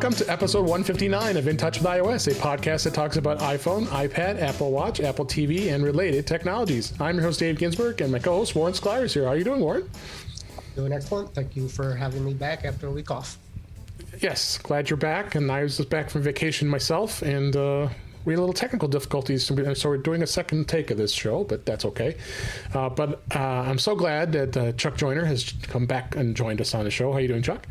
welcome to episode 159 of In Touch with iOS, a podcast that talks about iPhone, iPad, Apple Watch, Apple TV, and related technologies. I'm your host, Dave Ginsburg, and my co-host, Warren Sklar, is here. How are you doing, Warren? Doing excellent. Thank you for having me back after a week off. Yes, glad you're back, and I was just back from vacation myself, and we had a little technical difficulties, so we're doing a second take of this show, but that's okay. But I'm so glad that Chuck Joyner has come back and joined us on the show. How are you doing, Chuck?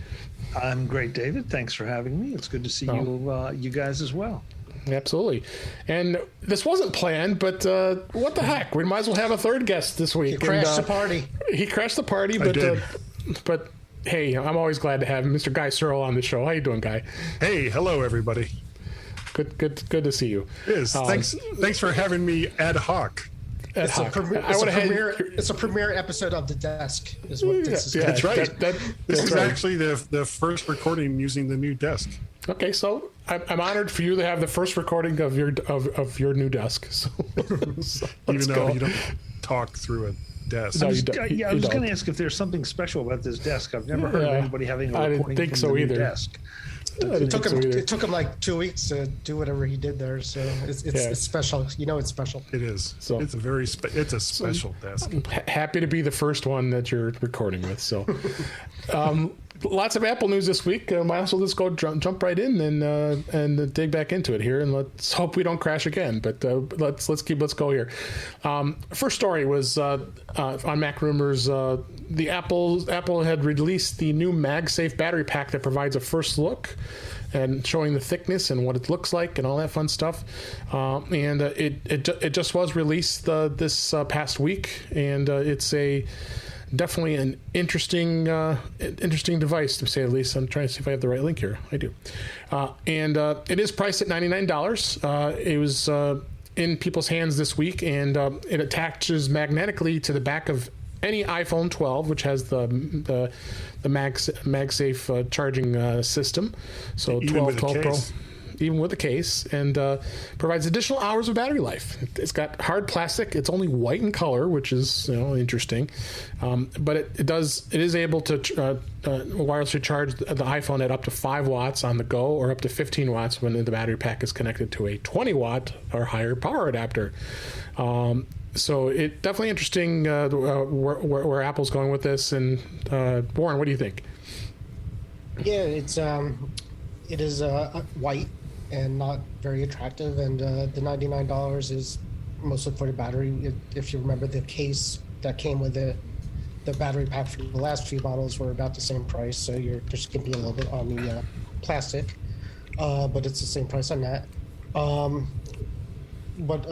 I'm great, David. Thanks for having me. It's good to see you guys as well. Absolutely. And this wasn't planned, but what the heck? We might as well have a third guest this week. He crashed the party. He crashed the party, but hey, I'm always glad to have Mr. Guy Serle on the show. How you doing, Guy? Hey, hello, everybody. Good to see you. It is. Thanks for having me ad hoc. It's a premiere episode of The Desk, is what this is. Yeah, that's right. This is right. actually the first recording using the new desk. Okay, so I'm honored for you to have the first recording of your new desk. So even though you don't talk through a desk. No, I was going to ask if there's something special about this desk. I've never heard of anybody having a recording from the new desk. It took him like 2 weeks to do whatever he did there, so it's special. You know, it's special. It is. So it's a special desk. Happy to be the first one that you're recording with. So, lots of Apple news this week. Might as well just go jump right in and dig back into it here, and let's hope we don't crash again. But let's go here. First story was on Mac Rumors. The Apple had released the new MagSafe battery pack that provides a first look and showing the thickness and what it looks like and all that fun stuff. And it just was released this past week, and it's definitely an interesting device, to say the least. I'm trying to see if I have the right link here. I do. And it is priced at $99. It was in people's hands this week, and it attaches magnetically to the back of any iPhone 12, which has the MagSafe charging system. So 12 Pro, even with the case, and provides additional hours of battery life. It's got hard plastic. It's only white in color, which is interesting. But it is able to wirelessly charge the iPhone at up to 5 watts on the go, or up to 15 watts when the battery pack is connected to a 20 watt or higher power adapter. So it definitely interesting where Apple's going with this. And Warren, what do you think? Yeah, it is white and not very attractive, and the $99 is mostly for the battery. If you remember, the case that came with it, the battery pack for the last few models were about the same price, so you're just skimping a little bit on the plastic, but it's the same price on that. But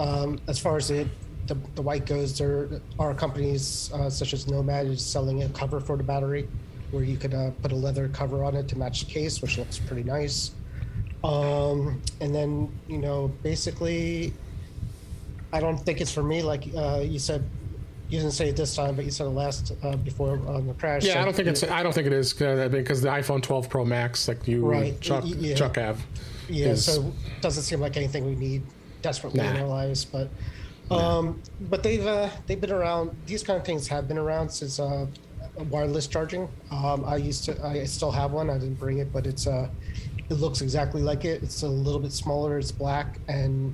as far as the white goes, there are companies such as Nomad is selling a cover for the battery, where you could put a leather cover on it to match the case, which looks pretty nice. And then, basically, I don't think it's for me. Like you said, you didn't say it this time, but you said it last before on the crash. Yeah, so, I don't think it is because the iPhone 12 Pro Max, like you, Chuck have. Yeah, so it doesn't seem like anything we need desperately in our lives, but. But they've been around. These kind of things have been around since wireless charging. I still have one. I didn't bring it, but it looks exactly like it. It's a little bit smaller. It's black, and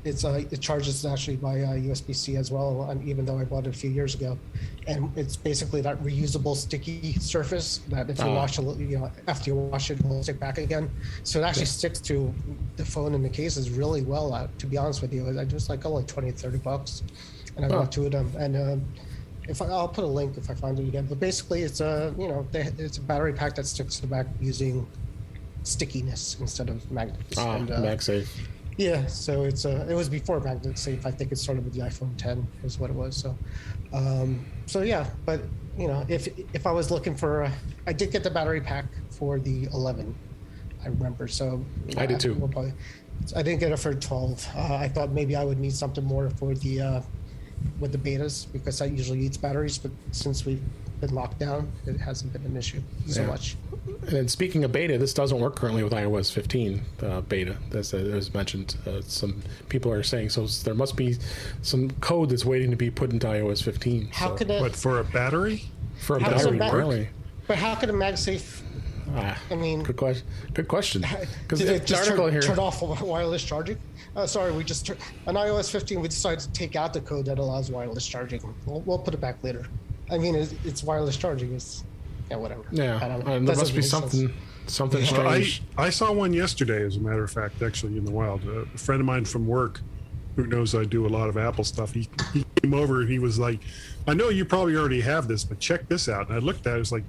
it charges actually by USB-C as well. And even though I bought it a few years ago, and it's basically that reusable sticky surface that if you wash after you wash it, it will stick back again. So it actually sticks to the phone and the cases really well. To be honest with you, I just like only $20-$30, and I bought 2 of them. And I'll put a link if I find it again. But basically, it's it's a battery pack that sticks to the back using stickiness instead of magnets. MagSafe. Yeah, so it was before MagSafe. I think it started with the iPhone 10 is what it was. So yeah, but if I was looking for, I did get the battery pack for the 11. I remember. So I did too. I didn't get it for 12. I thought maybe I would need something more for the with the betas, because that usually eats batteries. But since we've been locked down, it hasn't been an issue so much. And then speaking of beta, this doesn't work currently with iOS 15 beta, as mentioned. Some people are saying, so there must be some code that's waiting to be put into iOS 15. How could it? What, for a battery? For a battery, really. But how could a MagSafe I mean, good question. Because did the it just article here turn off wireless charging? Sorry, we just on iOS 15 we decided to take out the code that allows wireless charging. We'll put it back later. I mean, it's wireless charging. It's whatever. Yeah, there must be something strange. I saw one yesterday, as a matter of fact, actually in the wild. A friend of mine from work, who knows I do a lot of Apple stuff, he came over and he was like, I know you probably already have this, but check this out. And I looked at it, I was like,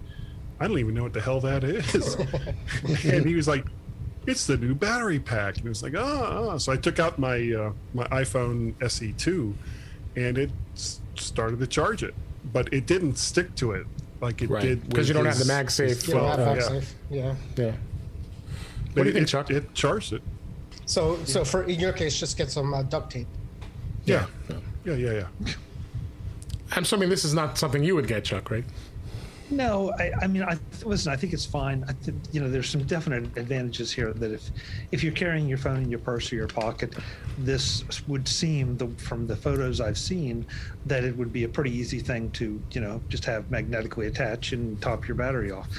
I don't even know what the hell that is. And he was like, it's the new battery pack. And it was like, So I took out my my iPhone SE2 and it started to charge it, but it didn't stick to it like it did. Because you don't have the MagSafe. You don't have MagSafe. Yeah. What do you think, Chuck? It charged it. So for in your case, just get some duct tape. Yeah. I'm assuming this is not something you would get, Chuck, right? No, I mean, listen. I think it's fine. I think, there's some definite advantages here. That if you're carrying your phone in your purse or your pocket, this would seem, from the photos I've seen, that it would be a pretty easy thing to just have magnetically attach and top your battery off.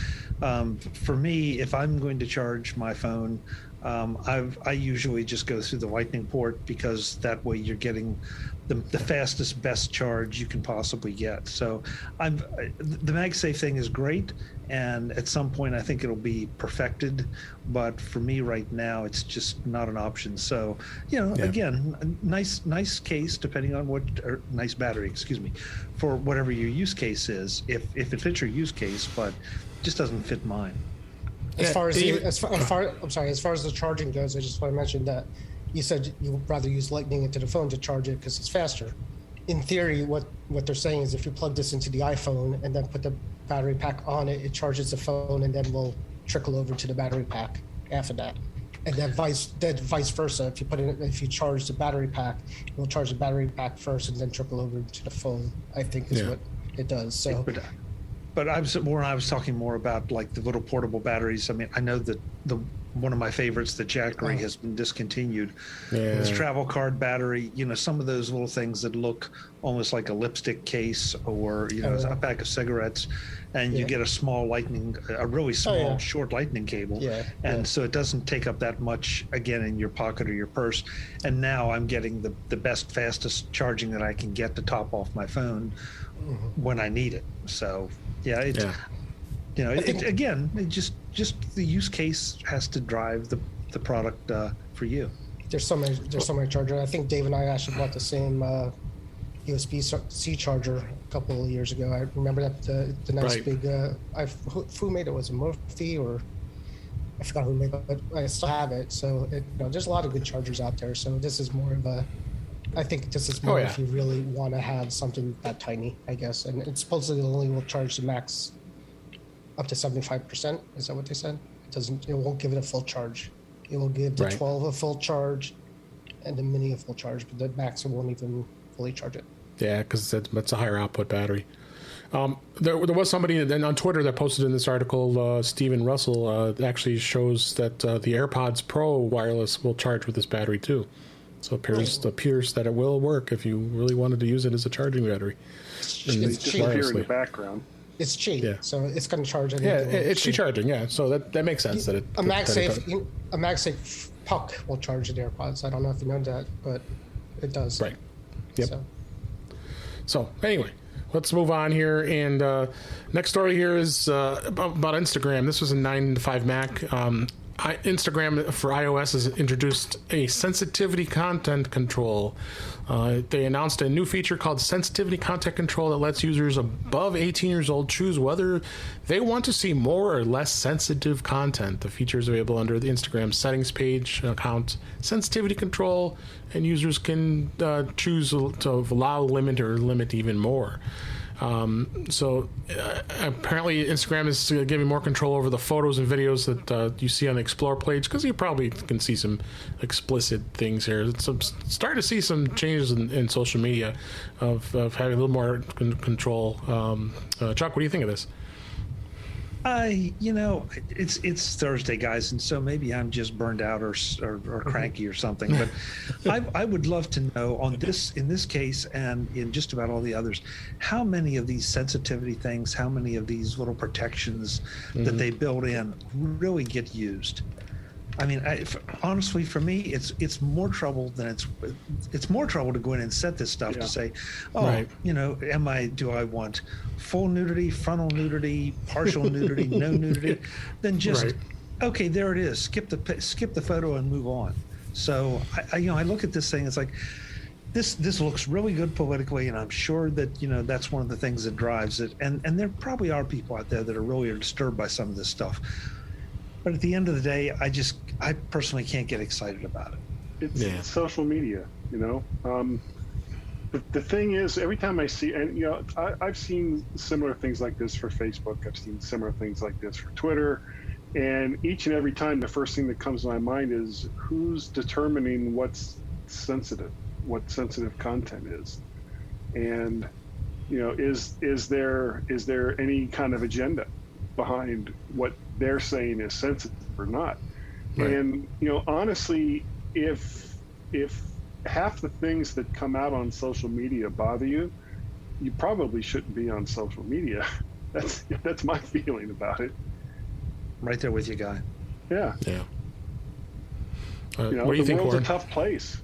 For me, if I'm going to charge my phone, I usually just go through the Lightning port, because that way you're getting the fastest, best charge you can possibly get. So the MagSafe thing is great, and at some point I think it'll be perfected, but for me right now it's just not an option. So again, a nice case, depending on or nice battery, for whatever your use case is, if it fits your use case, but it just doesn't fit mine. As far as the charging goes, I just want to mention that you said you would rather use Lightning into the phone to charge it because it's faster. In theory, what they're saying is if you plug this into the iPhone and then put the battery pack on it, it charges the phone and then will trickle over to the battery pack after that. And then vice versa. If you charge the battery pack, it will charge the battery pack first and then trickle over to the phone, I think is what it does. So. But I was talking more about like the little portable batteries. I mean, I know that one of my favorites, the Jackery, has been discontinued. This travel card battery, some of those little things that look almost like a lipstick case or a pack of cigarettes, and you get a really small short Lightning cable, so it doesn't take up that much again in your pocket or your purse. And now I'm getting the best, fastest charging that I can get to top off my phone when I need it. So. Just the use case has to drive the product for you. There's so many chargers. I think Dave and I actually bought the same USB-C charger a couple of years ago. I remember that the nice big. Who made it? Was it Murphy or I forgot who made it, but I still have it. So there's a lot of good chargers out there. So this is more of a. I think this is more if you really want to have something that tiny, I guess. And it supposedly only will charge the max up to 75%. Is that what they said? It won't give it a full charge. It will give the 12 a full charge and the Mini a full charge, but the Max won't even fully charge it. Yeah, because that's a higher output battery. There was somebody then on Twitter that posted in this article, Stephen Russell, actually shows that the AirPods Pro wireless will charge with this battery too. So it appears that it will work if you really wanted to use it as a charging battery. It's just here in the background. It's cheap, so it's going to charge. It's cheap charging. So that makes sense. That a MagSafe puck will charge the AirPods. I don't know if you know that, but it does. Right. Yep. So anyway, let's move on here. And next story here is about Instagram. This was a 9 to 5 Mac. Instagram for iOS has introduced a sensitivity content control. They announced a new feature called Sensitivity Content Control that lets users above 18 years old choose whether they want to see more or less sensitive content. The feature is available under the Instagram settings page, account sensitivity control, and users can choose to allow, limit, or limit even more. So apparently Instagram is giving more control over the photos and videos that you see on the Explore page, because you probably can see some explicit things here. Starting to see some changes in social media of having a little more control. Chuck, what do you think of this? It's Thursday, guys, and so maybe I'm just burned out or cranky or something. But I would love to know in this case, and in just about all the others, how many of these sensitivity things, how many of these little protections that they build in really get used. I mean, honestly, for me, it's more trouble than it's more trouble to go in and set this stuff to say, do I want full nudity, frontal nudity, partial nudity, no nudity, than just okay, there it is. Skip the photo and move on. So I look at this thing. It's like this looks really good politically, and I'm sure that that's one of the things that drives it. And there probably are people out there that are really disturbed by some of this stuff. But at the end of the day, I personally can't get excited about it. It's social media, The thing is, every time I see, and I've seen similar things like this for Facebook. I've seen similar things like this for Twitter, and each and every time, the first thing that comes to my mind is who's determining what's sensitive, what sensitive content is, and is there any kind of agenda behind what they're saying is sensitive or not? Right. And honestly, if half the things that come out on social media bother you, you probably shouldn't be on social media. That's my feeling about it. Right there with you, Guy. Yeah. What do you think, world's Warren? a tough place.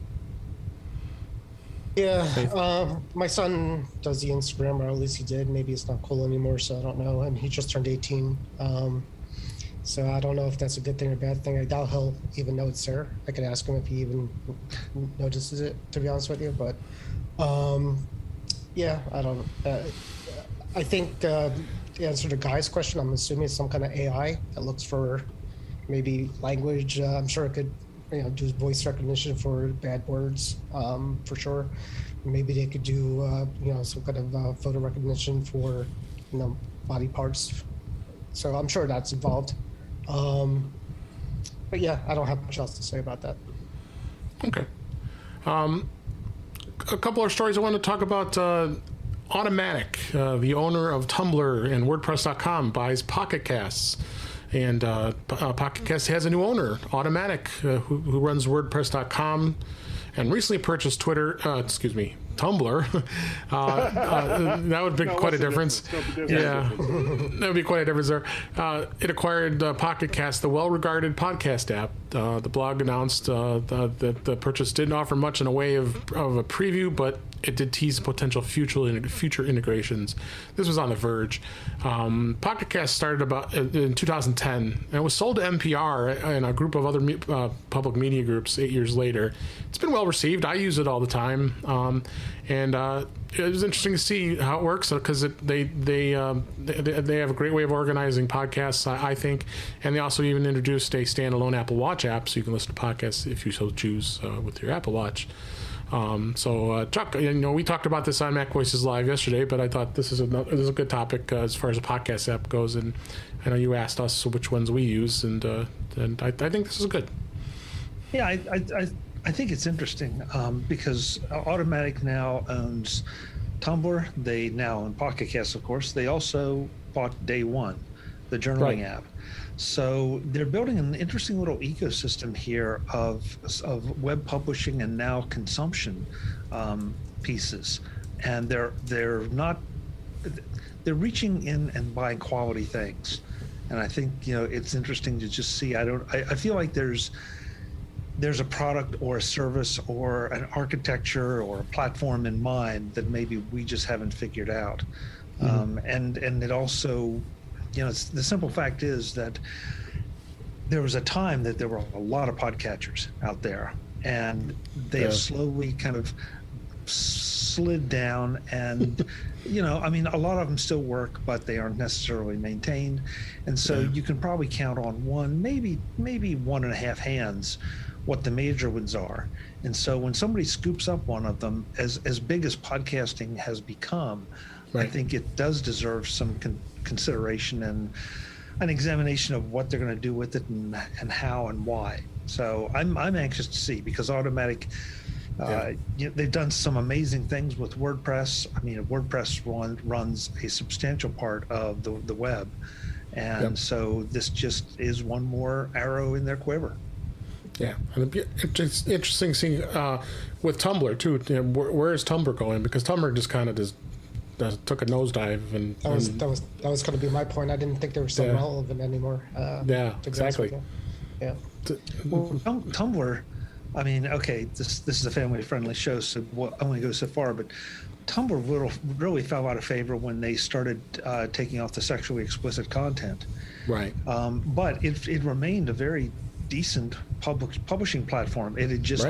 Yeah, my son does the Instagram, or at least he did. Maybe it's not cool anymore, so I don't know. And he just turned 18. So I don't know if that's a good thing or bad thing. I doubt he'll even know it's there. I could ask him if he even notices it, to be honest with you. But yeah, I don't. I think the answer to Guy's question, I'm assuming it's some kind of AI that looks for maybe language. I'm sure it could, do voice recognition for bad words, for sure. Maybe they could do, some kind of photo recognition for, body parts. So I'm sure that's involved. But yeah, I don't have much else to say about that. Okay. A couple of stories I want to talk about. Automatic, the owner of Tumblr and WordPress.com, buys Pocket Casts. And Pocket Cast has a new owner, Automatic, who runs WordPress.com and recently purchased Tumblr. That would be quite a difference. Yeah, that would be quite a difference there. It acquired Pocket Cast, the well-regarded podcast app. The blog announced that the purchase didn't offer much in a way of a preview, but it did tease potential future integrations. This was on The Verge. Pocket Cast started about in 2010, and it was sold to NPR and a group of other public media groups 8 years later. It's been well received. I use it all the time, and it was interesting to see how it works because they have a great way of organizing podcasts, I think, and they also even introduced a standalone Apple Watch app, so you can listen to podcasts if you so choose with your Apple Watch. Chuck, we talked about this on Mac Voices Live yesterday, but I thought this is a good topic as far as a podcast app goes, and I know you asked us which ones we use, and I think this is good. Yeah, I think it's interesting because Automatic now owns Tumblr. They now own Pocket Cast, of course. They also bought Day One, the journaling app. So they're building an interesting little ecosystem here of web publishing and now consumption pieces, and they're reaching in and buying quality things, and I think it's interesting to just see. I feel like there's a product or a service or an architecture or a platform in mind that maybe we just haven't figured out, and it also. The simple fact is that there was a time that there were a lot of podcatchers out there, and they have slowly kind of slid down. And, a lot of them still work, but they aren't necessarily maintained. And so you can probably count on one, maybe 1.5 hands, what the major ones are. And so when somebody scoops up one of them, as big as podcasting has become, I think it does deserve some consideration and an examination of what they're going to do with it and how and why. So I'm anxious to see, because Automatic, they've done some amazing things with WordPress. I mean, WordPress runs a substantial part of the web, And so this just is one more arrow in their quiver. Yeah, and it's interesting seeing with Tumblr too. You know, where is Tumblr going? Because Tumblr just kind of took a nosedive, and that was going to be my point. I didn't think they were so relevant anymore. Yeah, exactly. Yeah. Well, Tumblr. I mean, okay, this is a family-friendly show, so I only go so far, but Tumblr really fell out of favor when they started taking off the sexually explicit content. Right. But it remained a very decent publishing platform. It had just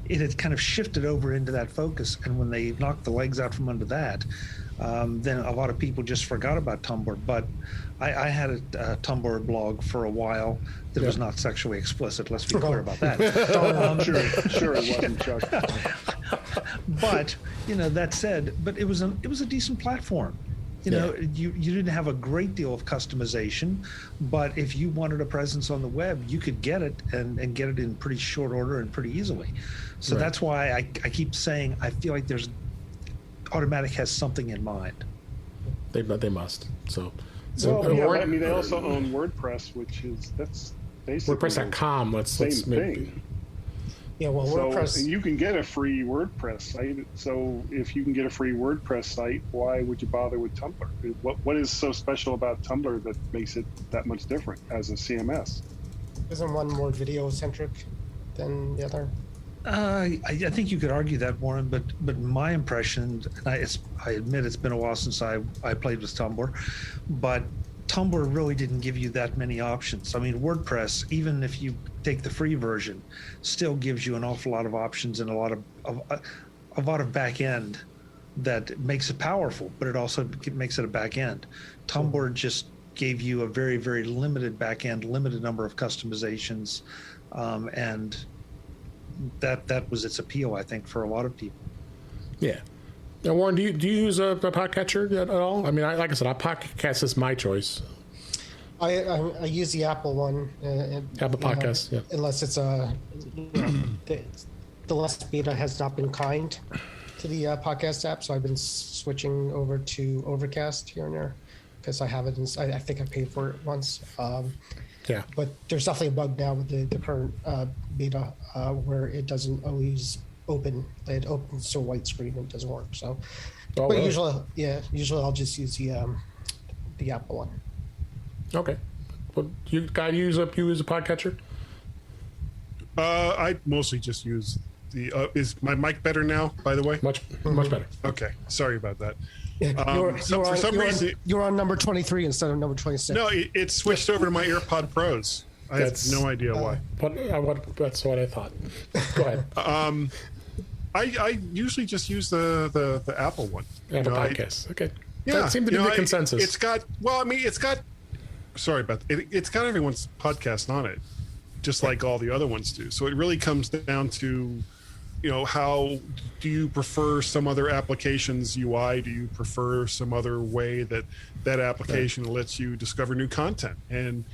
it had kind of shifted over into that focus, and when they knocked the legs out from under that, then a lot of people just forgot about Tumblr. But I had a Tumblr blog for a while that was not sexually explicit. Let's be clear about that. Sure it wasn't, Chuck. But that said, but it was a decent platform. You didn't have a great deal of customization, but if you wanted a presence on the web, you could get it and get it in pretty short order and pretty easily. So that's why I keep saying I feel like Automatic has something in mind. They must. So I mean, they also own WordPress, that's basically WordPress.com. Let's thing. Yeah, well, WordPress. You can get a free WordPress site. So if you can get a free WordPress site, why would you bother with Tumblr? What is so special about Tumblr that makes it that much different as a CMS? Isn't one more video centric than the other? I think you could argue that, Warren, but my impression, and I admit it's been a while since I played with Tumblr, but Tumblr really didn't give you that many options. I mean, WordPress, even if you take the free version, still gives you an awful lot of options and a lot of back end that makes it powerful, but it also makes it a back end. Tumblr just gave you a very, very limited back end, limited number of customizations, and that was its appeal, I think, for a lot of people. Yeah. Now, Warren, do you use a podcatcher at all? I mean, like I said, a podcast is my choice. I use the Apple one. Apple Podcast, unless it's the last beta has not been kind to the podcast app, so I've been switching over to Overcast here and there because I have it. I think I paid for it once. But there's definitely a bug now with the current beta where it doesn't always open. It opens to a white screen and it doesn't work. So, usually I'll just use the Apple one. Okay. Well, you use a podcatcher? I mostly just use the. Is my mic better now? By the way, much better. Okay, sorry about that. For some reason, you're on number 23 instead of number 26. No, it switched over to my AirPod Pros. I have no idea why. That's what I thought. Go ahead. I usually just use the Apple one. Apple Podcasts. Okay. Yeah, that seemed to be the consensus. It's got. Sorry about that. It's got everyone's podcast on it, just like all the other ones do. So it really comes down to, how do you prefer some other application's UI? Do you prefer some other way that application lets you discover new content? And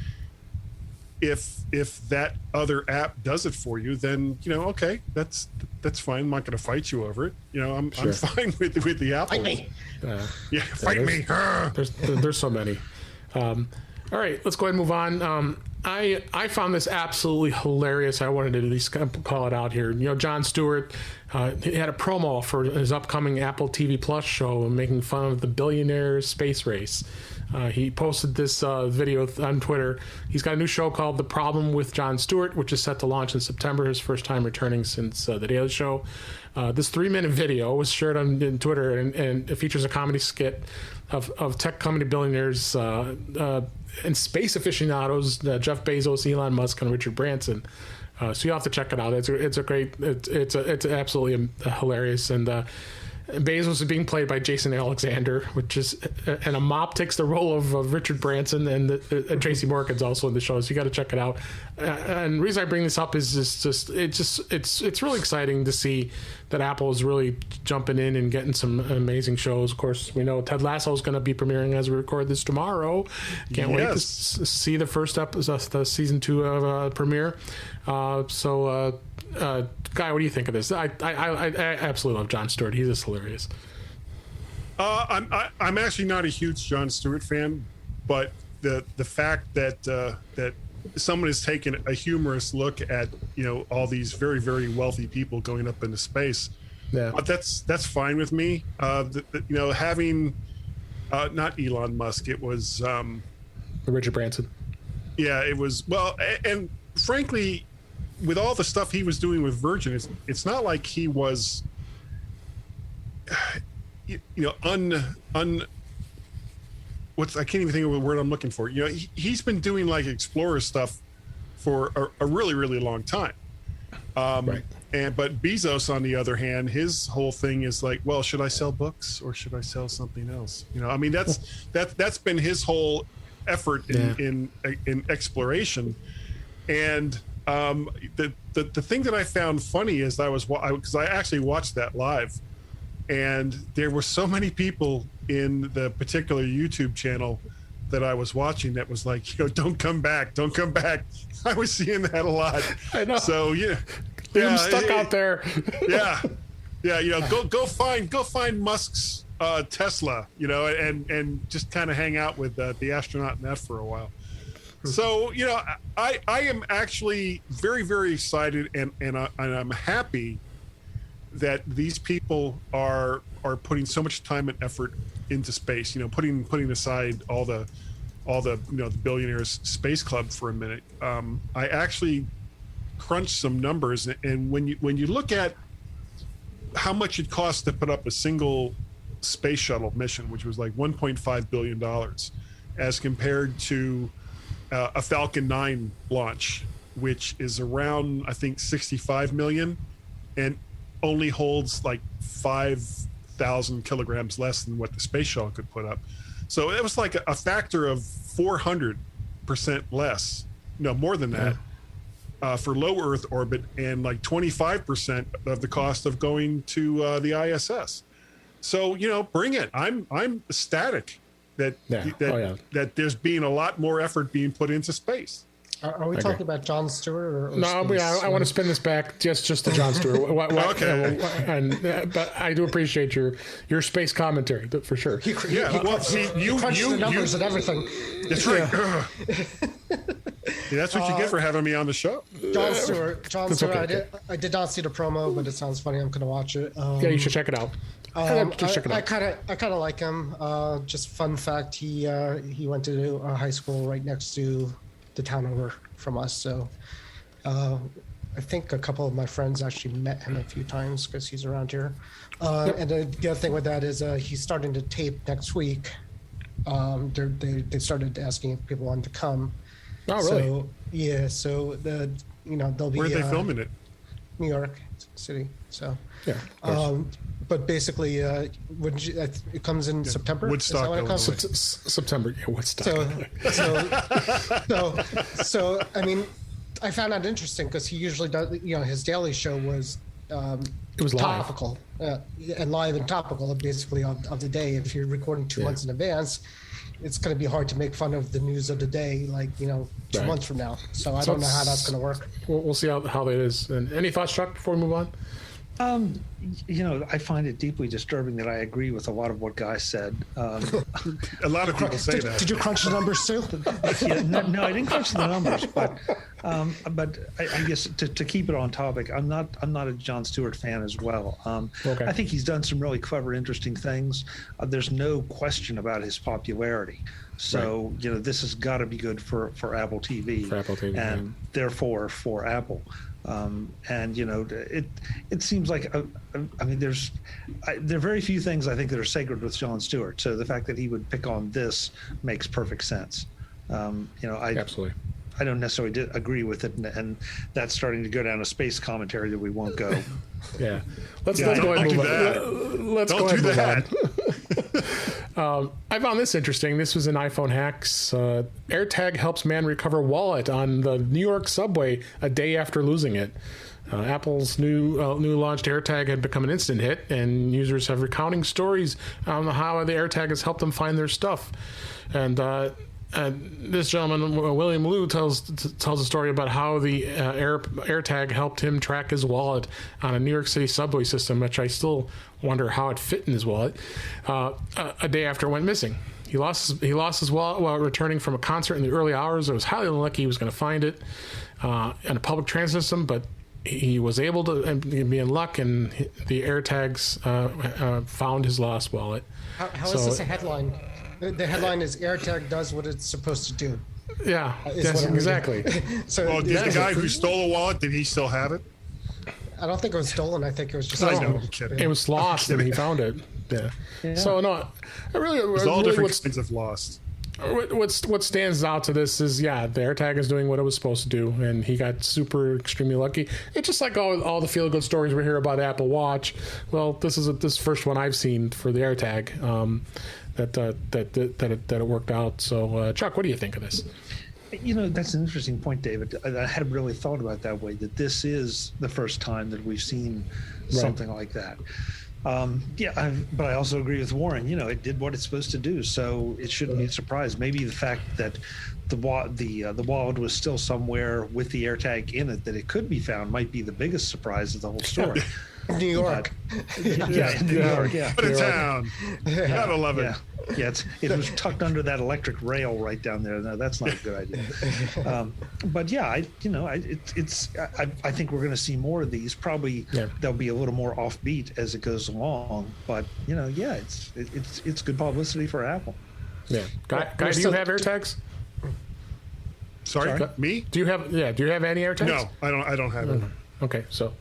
if that other app does it for you, then okay, that's fine. I'm not going to fight you over it. I'm fine with the Apple. Fight me. Fight me. There's so many. All right, let's go ahead and move on. I found this absolutely hilarious. I wanted to at least call it out here. Jon Stewart, he had a promo for his upcoming Apple TV Plus show, making fun of the billionaire space race. He posted this video on Twitter. He's got a new show called The Problem with Jon Stewart, which is set to launch in September, his first time returning since The Daily Show. This 3-minute video was shared on Twitter, and it features a comedy skit of tech company billionaires and space aficionados, Jeff Bezos, Elon Musk, and Richard Branson. So you have to check it out. It's absolutely hilarious. And Bezos is being played by Jason Alexander, and a mop takes the role of Richard Branson, and Tracy Morgan's also in the show. So you got to check it out. And the reason I bring this up is it's really exciting to see that Apple is really jumping in and getting some amazing shows. Of course, we know Ted Lasso is going to be premiering as we record this tomorrow. Can't wait to see the first episode, the season 2 premiere. Guy, what do you think of this? I absolutely love Jon Stewart. He's just hilarious. I'm actually not a huge Jon Stewart fan, but the fact that that someone has taken a humorous look at all these very, very wealthy people going up into space. Yeah. But that's fine with me. Having not Elon Musk, it was Richard Branson. Yeah, it was. Well, and frankly, with all the stuff he was doing with Virgin, it's not like he was I can't even think of the word I'm looking for. He's been doing like Explorer stuff for a really, really long time. Right. But Bezos, on the other hand, his whole thing is like, well, should I sell books or should I sell something else? That's been his whole effort in exploration. And the thing that I found funny is because I actually watched that live, and there were so many people in the particular YouTube channel that I was watching that was like, don't come back. I was seeing that a lot. I know. So I'm stuck out there. Yeah. Go find Musk's Tesla, and just kind of hang out with the astronaut in that for a while. So I am actually very, very excited, and I'm happy that these people are putting so much time and effort into space. Putting aside all the the billionaires space club for a minute. I actually crunched some numbers, and when you look at how much it costs to put up a single space shuttle mission, which was like $1.5 billion, as compared to a Falcon 9 launch, which is around, I think, 65 million, and only holds like 5,000 kilograms less than what the space shuttle could put up. So it was like a factor of 400% less, more than that, for low Earth orbit, and like 25% of the cost of going to the ISS. So bring it. I'm ecstatic that there's been a lot more effort being put into space. Are we talking about Jon Stewart? Or no, I want to spin this back just to Jon Stewart. Okay. But I do appreciate your space commentary, for sure. He crunched the numbers and everything. That's right. That's what you get for having me on the show. Jon Stewart. Okay. I did not see the promo, but it sounds funny. I'm going to watch it. Yeah, you should check it out. I kind of like him. Just fun fact: he went to a high school right next to the town over from us. So I think a couple of my friends actually met him a few times because he's around here. And the other thing with that is he's starting to tape next week. They started asking if people wanted to come. Oh, really? So yeah. So they'll be. Where are they filming it? New York City. So Yeah. But basically, it comes in September. Woodstock, is that what it comes? September. Yeah, Woodstock. So I mean, I found that interesting because he usually does. His daily show was it was live. topical and live and topical, basically of the day. If you're recording 2 months in advance, it's going to be hard to make fun of the news of the day, 2 months from now. So I don't know how that's going to work. We'll see how that is. And any thoughts, Chuck, before we move on? I find it deeply disturbing that I agree with a lot of what Guy said. A lot of people say that. Did you crunch the numbers too? No, I didn't crunch the numbers, but I guess to keep it on topic, I'm not a Jon Stewart fan as well. Okay. I think he's done some really clever, interesting things. There's no question about his popularity. So this has got to be good for Apple TV, and therefore for Apple. It seems like there are very few things I think that are sacred with Jon Stewart. So the fact that he would pick on this makes perfect sense. Absolutely. I don't necessarily agree with it, and that's starting to go down a space commentary that we won't go. Yeah, let's go ahead and move on. Let's go ahead and move on. I found this interesting. This was in iPhone hacks. AirTag helps man recover wallet on the New York subway a day after losing it. Apple's new launched AirTag had become an instant hit, and users have recounting stories on how the AirTag has helped them find their stuff. And this gentleman, William Liu, tells a story about how the AirTag helped him track his wallet on a New York City subway system, which I still wonder how it fit in his wallet, a day after it went missing. He lost his wallet while returning from a concert in the early hours. It was highly unlucky he was going to find it in a public transit system, but he was able to be in luck, and the AirTags found his lost wallet. How is this a headline? The headline is AirTag does what it's supposed to do. Yeah, yes, exactly. So, well, did the guy who stole the wallet, did he still have it? I don't think it was stolen. I think it was just. I know, I'm kidding. It was lost, and he found it. Yeah. So no, there's all different kinds of lost. What stands out to this is, the AirTag is doing what it was supposed to do, and he got extremely lucky. It's just like all the feel good stories we hear about Apple Watch. Well, this is this first one I've seen for the AirTag that it worked out. So, Chuck, what do you think of this? That's an interesting point, David. I hadn't really thought about it that way, that this is the first time that we've seen something like that. But I also agree with Warren. It did what it's supposed to do, so it shouldn't be a surprise. Maybe the fact that the wallet was still somewhere with the AirTag in it, that it could be found, might be the biggest surprise of the whole story. New York. New York. What a town. Gotta love it. Yeah, it was tucked under that electric rail right down there. No, that's not a good idea. But I think we're going to see more of these. Probably they'll be a little more offbeat as it goes along. But it's good publicity for Apple. Yeah, Guy, do you have AirTags? Sorry, me? Do you have any AirTags? No, I don't have it. Okay, so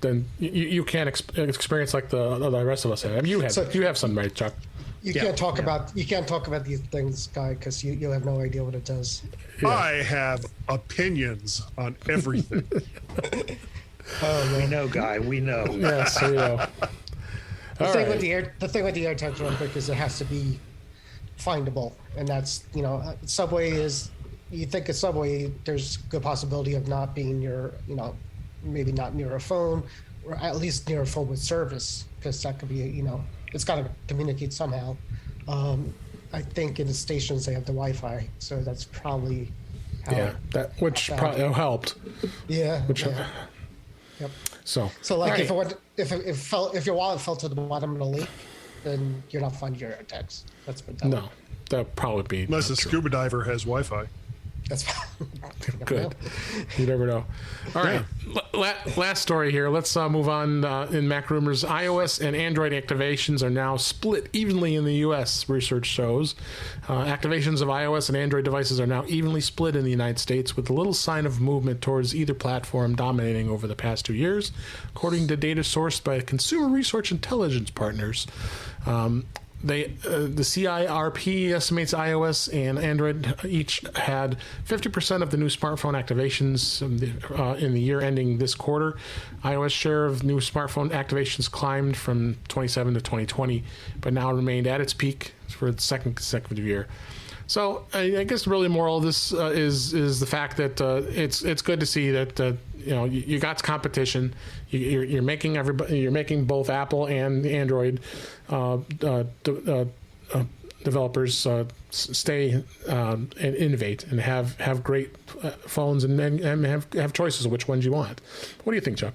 then you can't experience like the rest of us have. I mean, you have some, right, Chuck? You can't talk about these things, Guy, because you have no idea what it does. Yeah. I have opinions on everything. We know, Guy. We know. Yes, we know. The thing with the AirTags, real quick, is it has to be findable, and that's Subway is. You think a Subway, there's a good possibility of not being maybe not near a phone, or at least near a phone with service, because that could be, it's got to communicate somehow. I think in the stations they have the Wi-Fi, so that's probably how which probably helped. Yeah. Yep. So like if your wallet fell to the bottom of the lake, then you're not finding your AirTags. That's what that no, that'll probably be unless a scuba diver has Wi-Fi. That's fine. Good. You never know. All right. Last story here. Let's move on. In Mac rumors, iOS and Android activations are now split evenly in the U.S., research shows. Activations of iOS and Android devices are now evenly split in the United States, with little sign of movement towards either platform dominating over the past 2 years, according to data sourced by Consumer Research Intelligence Partners. The CIRP estimates iOS and Android each had 50% of the new smartphone activations in the year ending this quarter. iOS share of new smartphone activations climbed from 27 to 2020, but now remained at its peak for the second consecutive year. So I guess really the moral of this is the fact that it's good to see that you got competition. You're making you're making both Apple and Android developers stay and innovate and have great phones and have choices of which ones you want. What do you think, Chuck?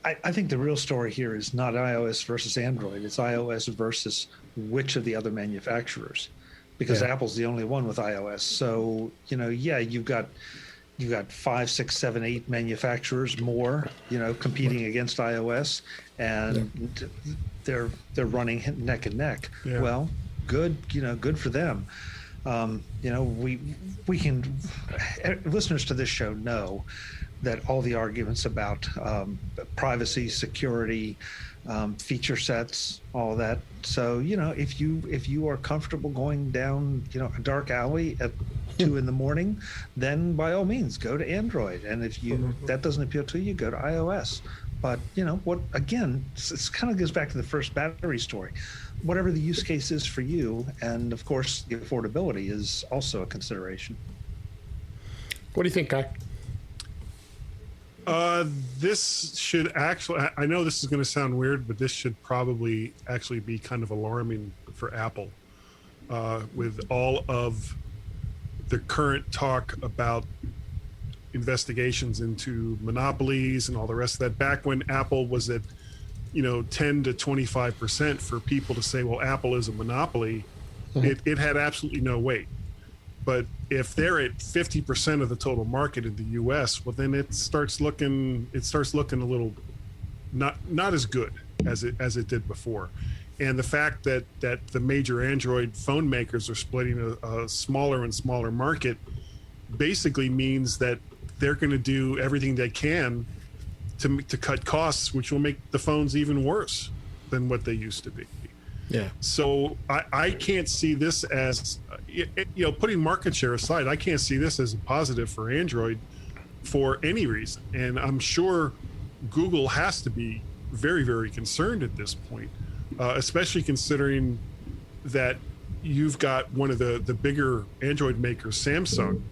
I think the real story here is not iOS versus Android. It's iOS versus which of the other manufacturers, because Apple's the only one with iOS. So you've got 5, 6, 7, 8 manufacturers more, competing against iOS, and they're running neck and neck. Yeah. Well, good for them. We can, listeners to this show know that all the arguments about privacy, security, feature sets, all that. So if you are comfortable going down a dark alley at 2 a.m, then by all means go to Android, and if that doesn't appeal to you, go to iOS. But what again, it kind of goes back to the first battery story. Whatever the use case is for you, and of course the affordability is also a consideration. What do you think, Guy? This should actually, I know this is going to sound weird, but this should probably actually be kind of alarming for Apple. with all of the current talk about investigations into monopolies and all the rest of that. Back when Apple was at 10 to 25% for people to say, well, Apple is a monopoly, it had absolutely no weight. But if they're at 50% of the total market in the US, well, then it starts looking a little not as good as it did before. And the fact that the major Android phone makers are splitting a smaller and smaller market basically means that they're going to do everything they can to cut costs, which will make the phones even worse than what they used to be. Yeah. So I can't see this as, putting market share aside, I can't see this as a positive for Android for any reason. And I'm sure Google has to be very, very concerned at this point, especially considering that you've got one of the bigger Android makers, Samsung,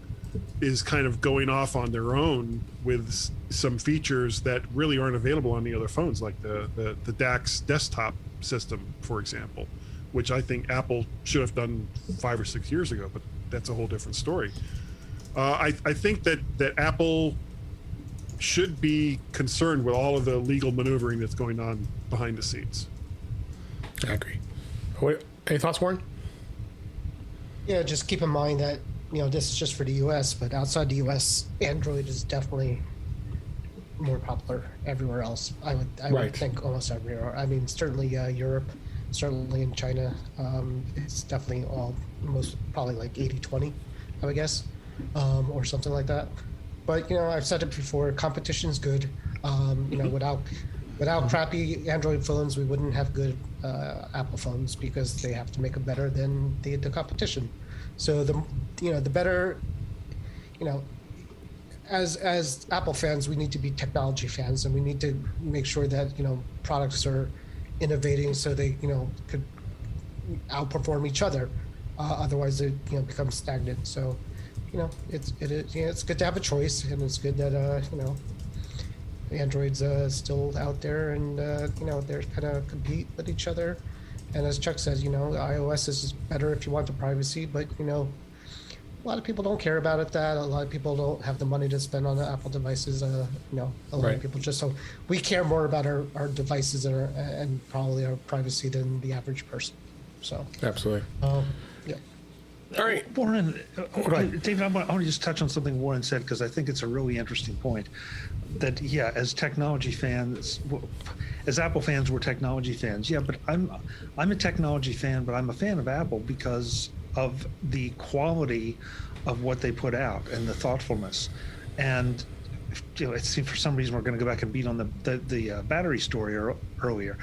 is kind of going off on their own with some features that really aren't available on the other phones, like the DAX desktop system, for example, which I think Apple should have done 5 or 6 years ago, but that's a whole different story. I think that Apple should be concerned with all of the legal maneuvering that's going on behind the scenes. I agree. Wait, any thoughts, Warren? Yeah, just keep in mind that this is just for the U.S., but outside the U.S., Android is definitely more popular everywhere else. I would think almost everywhere. I mean, certainly Europe, certainly in China, it's definitely probably like 80-20, I would guess, or something like that. But I've said it before, competition is good. Without crappy Android phones, we wouldn't have good Apple phones because they have to make them better than the competition. So the better, as Apple fans, we need to be technology fans, and we need to make sure that products are innovating so they could outperform each other. Otherwise, they become stagnant. So it's good to have a choice, and it's good that Android's still out there, and they're kind of compete with each other. And as Chuck says, iOS is better if you want the privacy, but a lot of people don't care about it. A lot of people don't have the money to spend on the Apple devices. A lot of people so we care more about our devices and probably our privacy than the average person. So absolutely. Yeah. All right, Warren. David, I want to just touch on something Warren said, because I think it's a really interesting point. That as technology fans, as Apple fans, we're technology fans. Yeah, but I'm a technology fan, but I'm a fan of Apple because of the quality of what they put out and the thoughtfulness. And it seems for some reason we're going to go back and beat on the battery story earlier.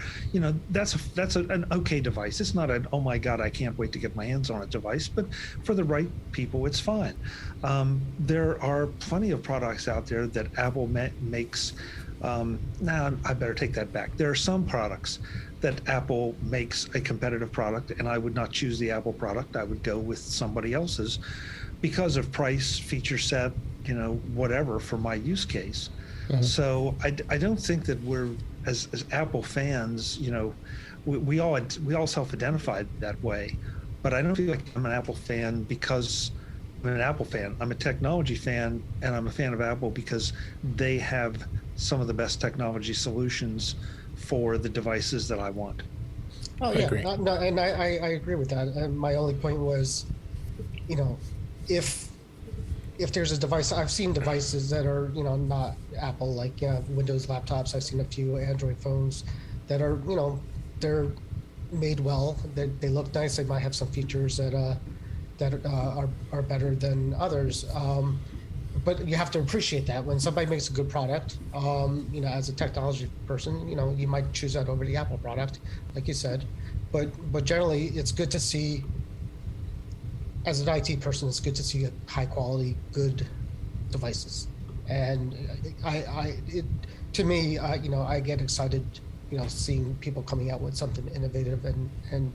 That's an okay device. It's not an oh my god I can't wait to get my hands on a device, but for the right people it's fine. There are plenty of products out there that Apple makes. Now I better take that back. There are some products that Apple makes a competitive product, and I would not choose the Apple product. I would go with somebody else's because of price, feature set, whatever for my use case. Mm-hmm. So I don't think that we're as Apple fans, we all self-identified that way, but I don't feel like I'm an Apple fan because I'm an Apple fan. I'm a technology fan, and I'm a fan of Apple because they have some of the best technology solutions for the devices that I want. Oh yeah, and I agree with that. And my only point was, if there's a device, I've seen devices that are not Apple, like Windows laptops. I've seen a few Android phones that are they're made well. They look nice. They might have some features that are better than others. But you have to appreciate that when somebody makes a good product. As a technology person, you might choose that over the Apple product, like you said. But generally, it's good to see. As an IT person, it's good to see high quality, good devices, and to me, I get excited, seeing people coming out with something innovative and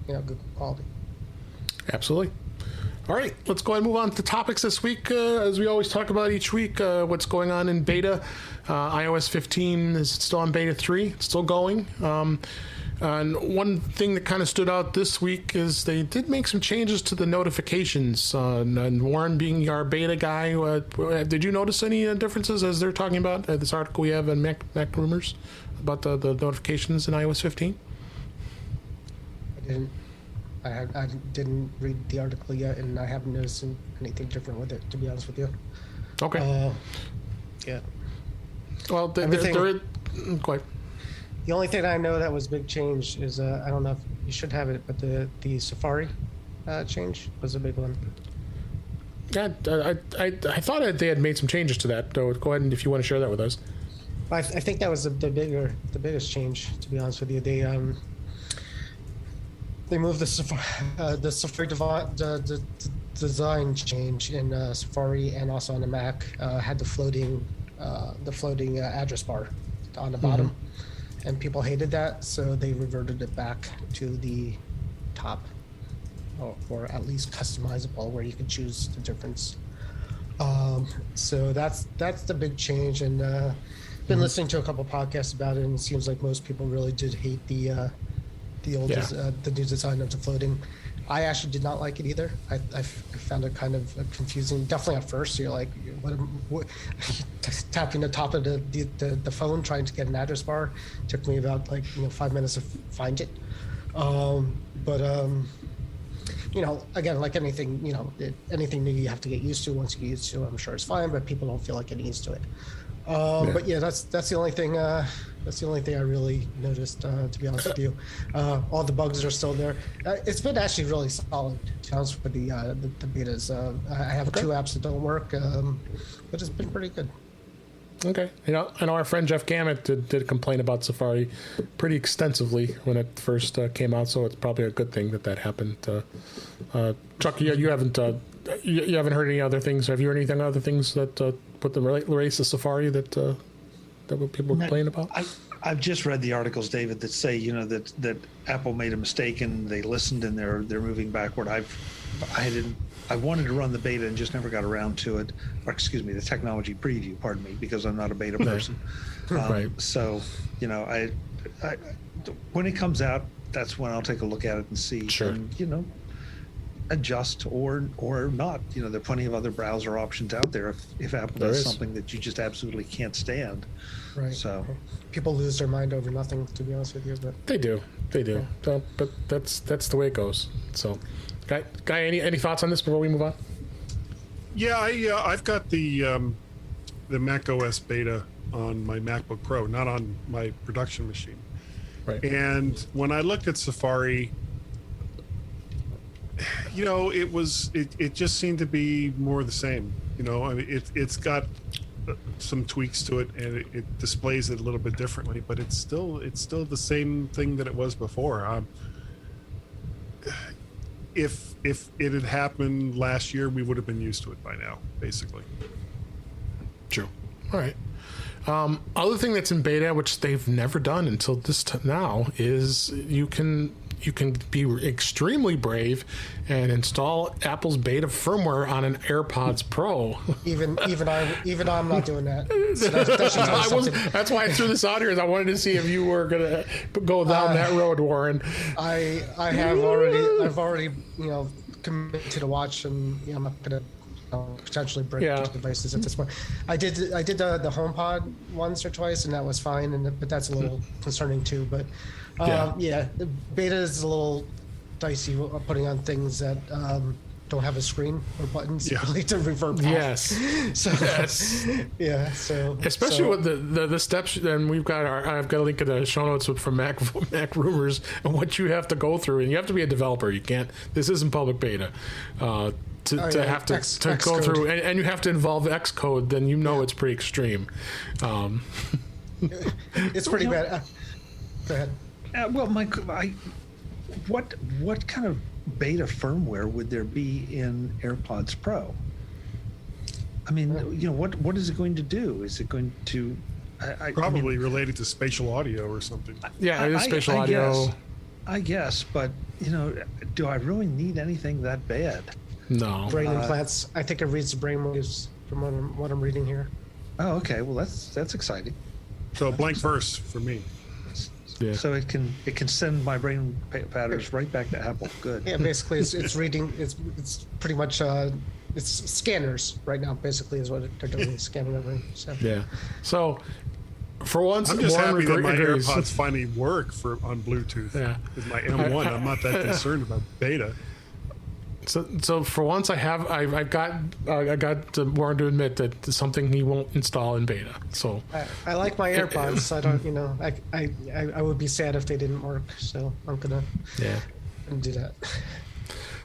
good quality. Absolutely. All right, let's go ahead and move on to topics this week. As we always talk about each week, what's going on in beta. iOS 15 is still on beta 3. It's still going. And one thing that kind of stood out this week is they did make some changes to the notifications. And Warren, being our beta guy, did you notice any differences as they're talking about this article we have in Mac Rumors about the notifications in iOS 15? I didn't. I didn't read the article yet, and I haven't noticed anything different with it, to be honest with you. Okay. Yeah. Well, quite. The only thing I know that was a big change is I don't know if you should have it, but the Safari change was a big one. Yeah, I thought that they had made some changes to that. So go ahead and if you want to share that with us. I think that was the biggest change, to be honest with you. They moved the Safari design change in Safari and also on the Mac. Had the floating address bar on the bottom. And people hated that, so they reverted it back to the top, or at least customizable, where you can choose the difference. So that's the big change, and been listening to a couple podcasts about it, and it seems like most people really did hate the old the new design of the floating. I actually did not like it either. I found it kind of confusing. Definitely at first, you're like, what tapping the top of the phone trying to get an address bar. Took me about 5 minutes to find it. Again, like anything, anything new you have to get used to. Once you get used to it, I'm sure it's fine, but people don't feel like getting used to it. But yeah, that's the only thing. That's the only thing I really noticed, to be honest with you. All the bugs are still there. It's been actually really solid, to be honest with the betas. I have 2 apps that don't work, but it's been pretty good. Okay. I know our friend Jeff Gamet did complain about Safari pretty extensively when it first came out, so it's probably a good thing that happened. Chuck, you haven't heard any other things? Have you heard anything other things that put the race of Safari that people complain about? I've just read the articles, David, that say that Apple made a mistake and they listened and they're moving backward. I wanted to run the beta and just never got around to it. Or excuse me, the technology preview. Pardon me, because I'm not a beta person. Right. So I when it comes out, that's when I'll take a look at it and see. Sure. And, adjust or not. There are plenty of other browser options out there if Apple does something that you just absolutely can't stand. Right. So people lose their mind over nothing, to be honest with you. But they do. Yeah. So, but that's the way it goes. So, Guy, any thoughts on this before we move on? Yeah, I've got the Mac OS beta on my MacBook Pro, not on my production machine. Right. And when I looked at Safari, it just seemed to be more the same. I mean, it's got some tweaks to it, and it displays it a little bit differently, but it's still the same thing that it was before. If it had happened last year, we would have been used to it by now, basically. True. All right. Other thing that's in beta, which they've never done until now, is you can be extremely brave and install Apple's beta firmware on an AirPods Pro. Even I'm not doing that. So that's why I threw this out here. Is I wanted to see if you were gonna go down that road, Warren. I've already committed to watch, and I'm not gonna potentially break devices at this point. I did the HomePod once or twice, and that was fine. But that's a little concerning too. But the beta is a little dicey putting on things that don't have a screen or buttons to revert back. Yes. So So especially with the steps, and I've got a link in the show notes from Mac Rumors and what you have to go through, and you have to be a developer. You can't. This isn't public beta. To have to go through, and you have to involve Xcode, then it's pretty extreme. It's pretty bad. Go ahead. Well, Mike, what kind of beta firmware would there be in AirPods Pro? I mean, what is it going to do? Is it going to probably related to spatial audio or something? Yeah, it is spatial audio. I guess, but do I really need anything that bad? No. Brain implants. I think it reads the brain waves from what I'm reading here. Oh, okay. Well, that's exciting. So a blank verse for me. Yeah. So it can send my brain patterns right back to Apple. Good. Yeah, basically, it's reading. It's pretty much it's scanners right now. Basically, is what they're doing, scanning everything. So. Yeah. So for once, I'm just Warren happy that my agrees. AirPods finally work on Bluetooth. Yeah. With my M1, I'm not that concerned about beta. So for once, I got Warren to admit that it's something he won't install in beta. So I like my AirPods. I don't, I would be sad if they didn't work. So I'm gonna do that.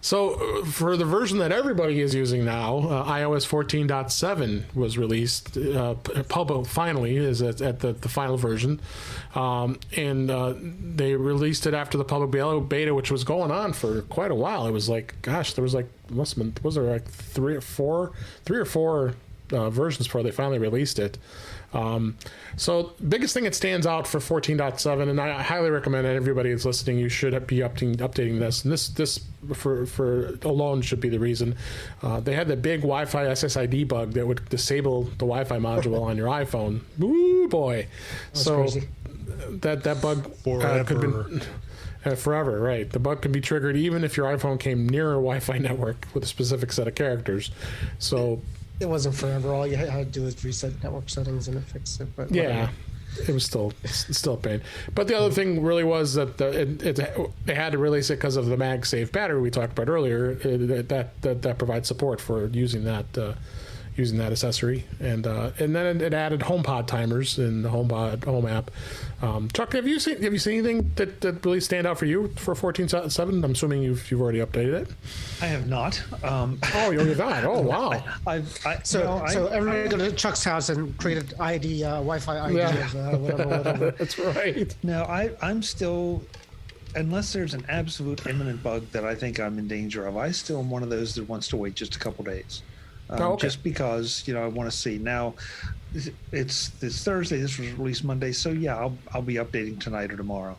So for the version that everybody is using now, iOS 14.7 was released. Public finally is at the final version, and they released it after the public beta, which was going on for quite a while. It was like, gosh, there was like was there like three or four versions before they finally released it. So biggest thing that stands out for 14.7, and I highly recommend that everybody that's listening, you should be updating this. And this for alone should be the reason. They had the big Wi-Fi SSID bug that would disable the Wi-Fi module on your iPhone. Ooh boy! That's so crazy. That bug could be forever, right? The bug can be triggered even if your iPhone came near a Wi-Fi network with a specific set of characters. So. It wasn't forever. All you had to do was reset network settings and it fixed it. But yeah, it was still a pain. But the other thing really was that they had to release it because of the MagSafe battery we talked about earlier. That provides support for using that accessory, and then it added HomePod timers in the HomePod home app. Chuck, have you seen anything that really stand out for you for 14.7? I'm assuming you've already updated it. I have not. Oh, you're not. Oh, wow. So everybody go to Chuck's house and create an ID, Wi-Fi ID of whatever. That's right. No, I'm still, unless there's an absolute imminent bug that I think I'm in danger of, I still am one of those that wants to wait just a couple days. Just because I want to see. Now it's Thursday. This was released Monday, so yeah, I'll be updating tonight or tomorrow.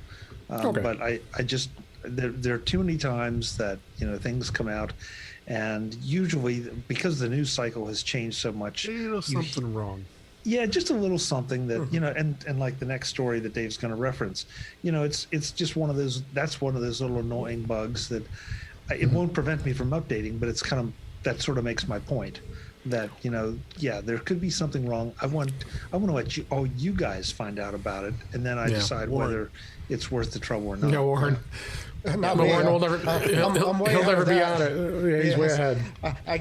But I just there are too many times that things come out, and usually because the news cycle has changed so much, something wrong. Yeah, just a little something that and like the next story that Dave's going to reference. It's just one of those. That's one of those little annoying bugs that it won't prevent me from updating, but it's kind of. That sort of makes my point that, there could be something wrong. I want to let you guys find out about it. And then I decide whether it's worth the trouble or not. No, Warren. Warren will never, he'll never be on it. Yeah, he's way ahead. I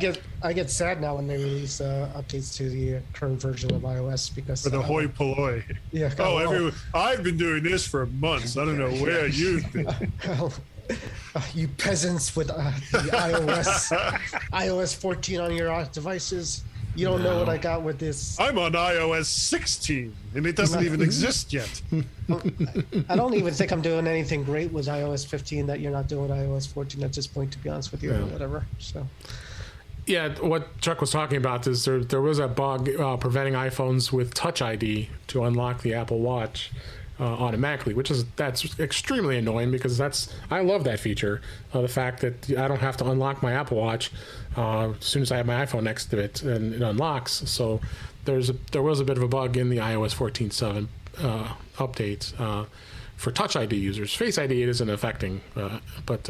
get sad now when they release updates to the current version of iOS because for the hoi polloi. Yeah. I've been doing this for months. I don't know where you've been. You peasants with the iOS 14 on your devices. You don't know what I got with this. I'm on iOS 16, and it doesn't even exist yet. I don't even think I'm doing anything great with iOS 15 that you're not doing with iOS 14 at this point, to be honest with you, or whatever. So. Yeah, what Chuck was talking about is there was a bug preventing iPhones with Touch ID to unlock the Apple Watch. Automatically, that's extremely annoying because I love that feature. The fact that I don't have to unlock my Apple Watch as soon as I have my iPhone next to it and it unlocks. So there was a bit of a bug in the iOS 14.7 update for Touch ID users. Face ID it isn't affecting, but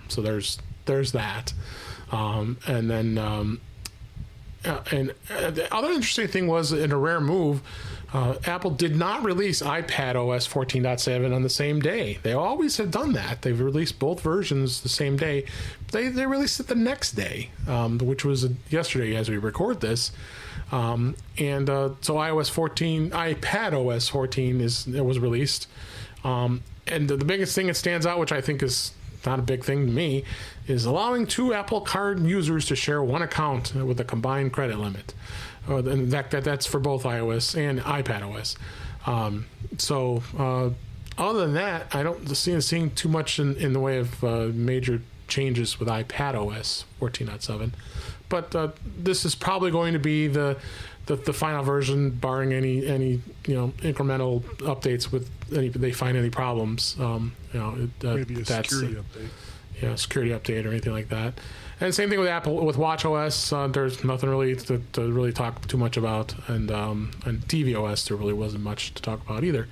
so there's that, and then. And the other interesting thing was, in a rare move, Apple did not release iPadOS 14.7 on the same day. They always have done that. They've released both versions the same day. They released it the next day, which was yesterday as we record this. So iOS 14, iPadOS 14 was released. And the biggest thing that stands out, which I think is not a big thing to me, is allowing 2 Apple Card users to share one account with a combined credit limit. In fact, that's for both iOS and iPadOS. Other than that, I don't seeing too much in the way of major changes with iPadOS 14.7. But this is probably going to be the final version, barring any incremental updates with they find any problems. Maybe a security update. security update or anything like that. And same thing with Apple with watchOS. There's nothing really to really talk too much about, and tvOS there really wasn't much to talk about either.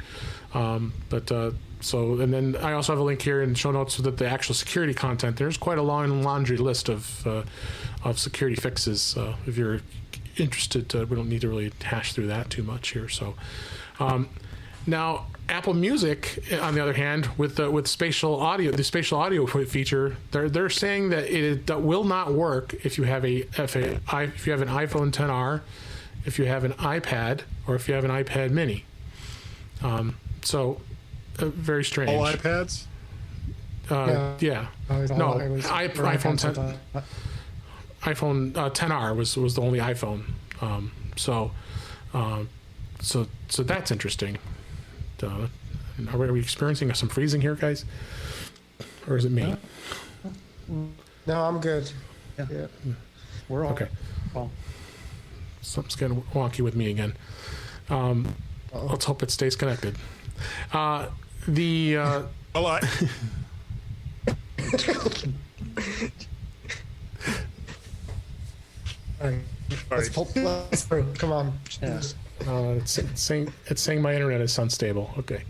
So, and then I also have a link here in the show notes so that the actual security content. There's quite a long laundry list of security fixes. If you're interested, we don't need to really hash through that too much here. So, now Apple Music, on the other hand, with spatial audio, the spatial audio feature, they're saying that that will not work if you have if you have an iPhone XR, if you have an iPad, or if you have an iPad Mini. Very strange. All iPads? Yeah. No, iPhone 10. iPhone XR was the only iPhone. So that's interesting. Are we experiencing some freezing here, guys? Or is it me? No, I'm good. Yeah. We're all okay. Well, Something's getting wonky with me again. Let's hope it stays connected. Well, Let's through. Come on. yeah. It's saying my internet is unstable. Okay.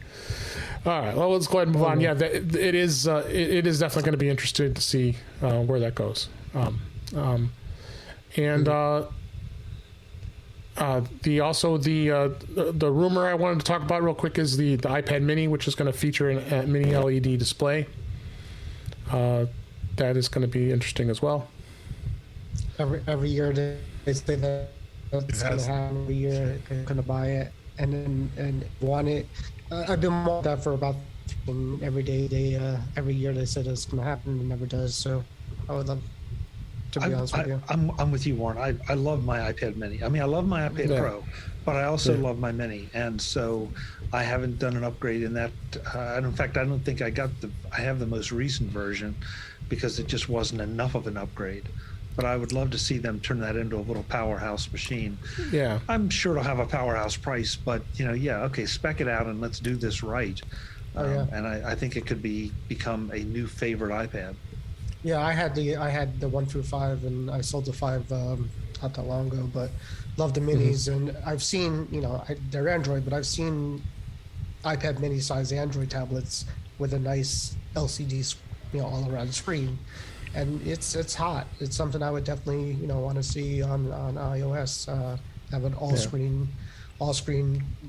All right. Well, let's go ahead and move on. Yeah, it is definitely going to be interesting to see where that goes. The rumor I wanted to talk about real quick is the iPad Mini, which is going to feature a mini LED display. That is going to be interesting as well. Every year they say that it's going to happen. Every year they're going to buy it and want it. I've been wanting that for about every year they said it's going to happen. It never does. So I would love to be honest with you. I'm with you, Warren. I love my iPad Mini. I mean, I love my iPad Pro, but I also love my Mini, and so I haven't done an upgrade in that. In fact, I don't think I have the most recent version because it just wasn't enough of an upgrade. But I would love to see them turn that into a little powerhouse machine. Yeah, I'm sure it'll have a powerhouse price, but spec it out and let's do this right. And I think it could become a new favorite iPad. Yeah, I had the 1 through 5, and I sold the 5 not that long ago. But love the minis, and I've seen they're Android, but I've seen iPad Mini size Android tablets with a nice LCD all around screen, and it's hot. It's something I would definitely want to see on iOS. Have an all screen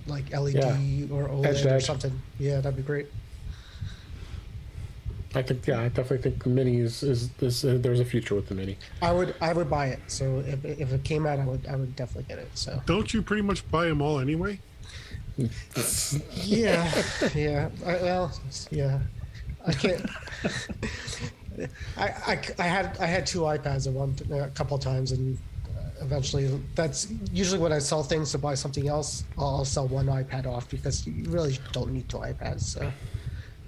like LED or OLED or something. Yeah, that'd be great. I definitely think the Mini is there's a future with the Mini. I would buy it. So if it came out, I would definitely get it. So don't you pretty much buy them all anyway? Yeah. I can't. I had 2 iPads a couple of times, and eventually that's usually when I sell things to buy something else. I'll sell one iPad off because you really don't need 2 iPads. So.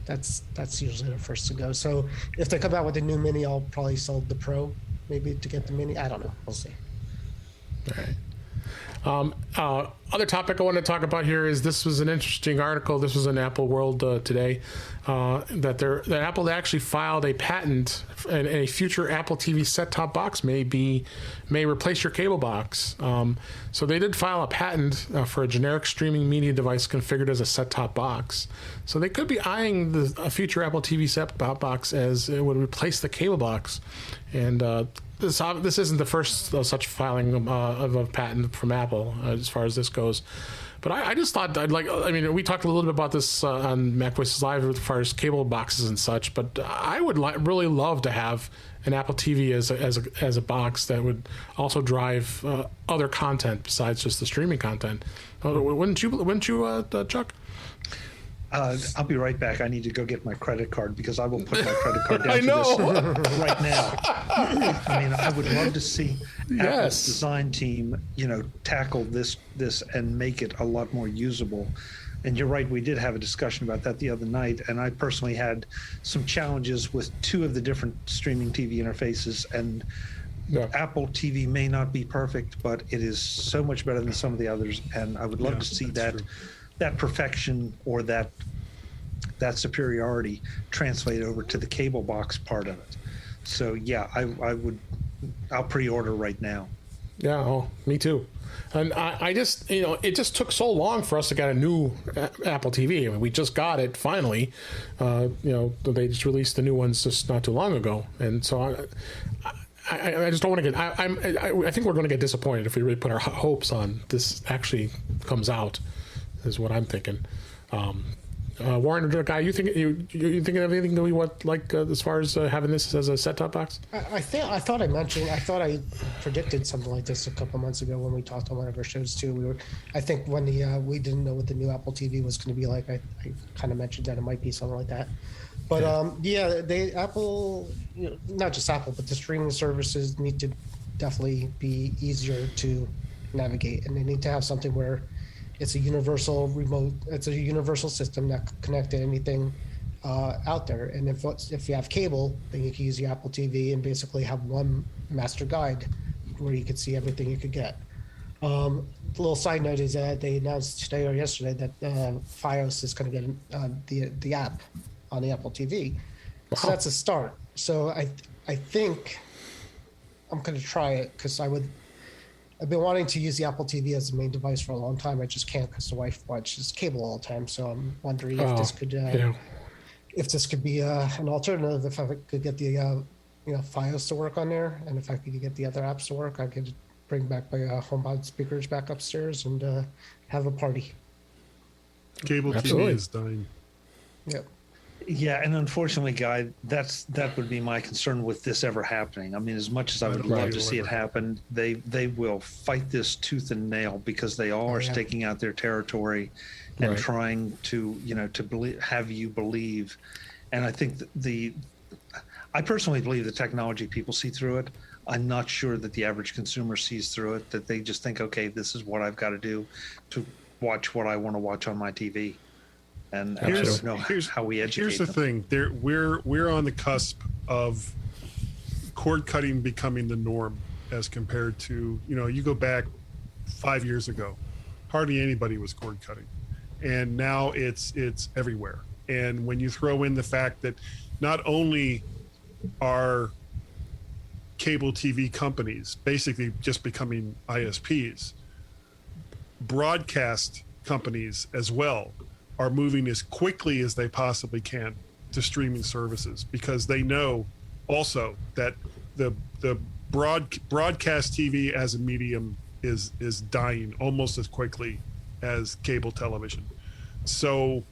That's usually the first to go. So if they come out with a new Mini, I'll probably sell the Pro, maybe to get the Mini. I don't know. We'll see. All right. Other topic I want to talk about here is this was an interesting article. This was in Apple World today that Apple actually filed a patent, and a future Apple TV set-top box may replace your cable box. So they did file a patent for a generic streaming media device configured as a set-top box. So they could be eyeing a future Apple TV set-top box as it would replace the cable box, and this isn't the first such filing of a patent from Apple as far as this goes. But I just thought we talked a little bit about this on Mac Voices Live as far as cable boxes and such, but I would really love to have an Apple TV as a box that would also drive other content besides just the streaming content. Wouldn't you, Chuck? I'll be right back. I need to go get my credit card because I will put my credit card down to this right now. I mean, I would love to see Apple's design team, tackle this and make it a lot more usable. And you're right, we did have a discussion about that the other night, and I personally had some challenges with 2 of the different streaming TV interfaces, and Apple TV may not be perfect, but it is so much better than some of the others, and I would love to see that perfection or that that superiority translate over to the cable box part of it. So yeah, I'll pre-order right now. Yeah, oh, me too. And I just, it just took so long for us to get a new Apple TV. I mean, we just got it finally. They just released the new ones just not too long ago, and so I just don't want to get. I think we're going to get disappointed if we really put our hopes on this actually comes out. Is what I'm thinking. Warren, Guy, you thinking of anything that we want, like as far as having this as a set-top box? I thought I predicted something like this a couple months ago when we talked on one of our shows too. I think when we didn't know what the new Apple TV was going to be like, I kind of mentioned that it might be something like that. But Apple, not just Apple, but the streaming services need to definitely be easier to navigate, and they need to have something where it's a universal remote. It's a universal system that can connect to anything out there. And if you have cable, then you can use the Apple TV and basically have one master guide where you can see everything you could get. The little side note is that they announced today or yesterday that Fios is going to get the app on the Apple TV. Wow. So that's a start. So I think I'm going to try it because I've been wanting to use the Apple TV as the main device for a long time. I just can't because the wife watches cable all the time. So I'm wondering if this could be an alternative. If I could get the Fios to work on there, and if I could get the other apps to work, I could bring back my HomePod speakers back upstairs and have a party. Cable TV is dying. Yep. Yeah, and unfortunately, Guy, that would be my concern with this ever happening. I mean, as much as I would love to see it happen, they will fight this tooth and nail because they all are staking out their territory and trying to have you believe. And I think I personally believe the technology people see through it. I'm not sure that the average consumer sees through it. That they just think, okay, this is what I've got to do to watch what I want to watch on my TV. And I don't know how we educate Here's the them. thing: we're on the cusp of cord cutting becoming the norm, as compared to you go back 5 years ago, hardly anybody was cord cutting, and now it's everywhere. And when you throw in the fact that not only are cable TV companies basically just becoming ISPs, broadcast companies as well are moving as quickly as they possibly can to streaming services, because they know also that the broadcast TV as a medium is dying almost as quickly as cable television. So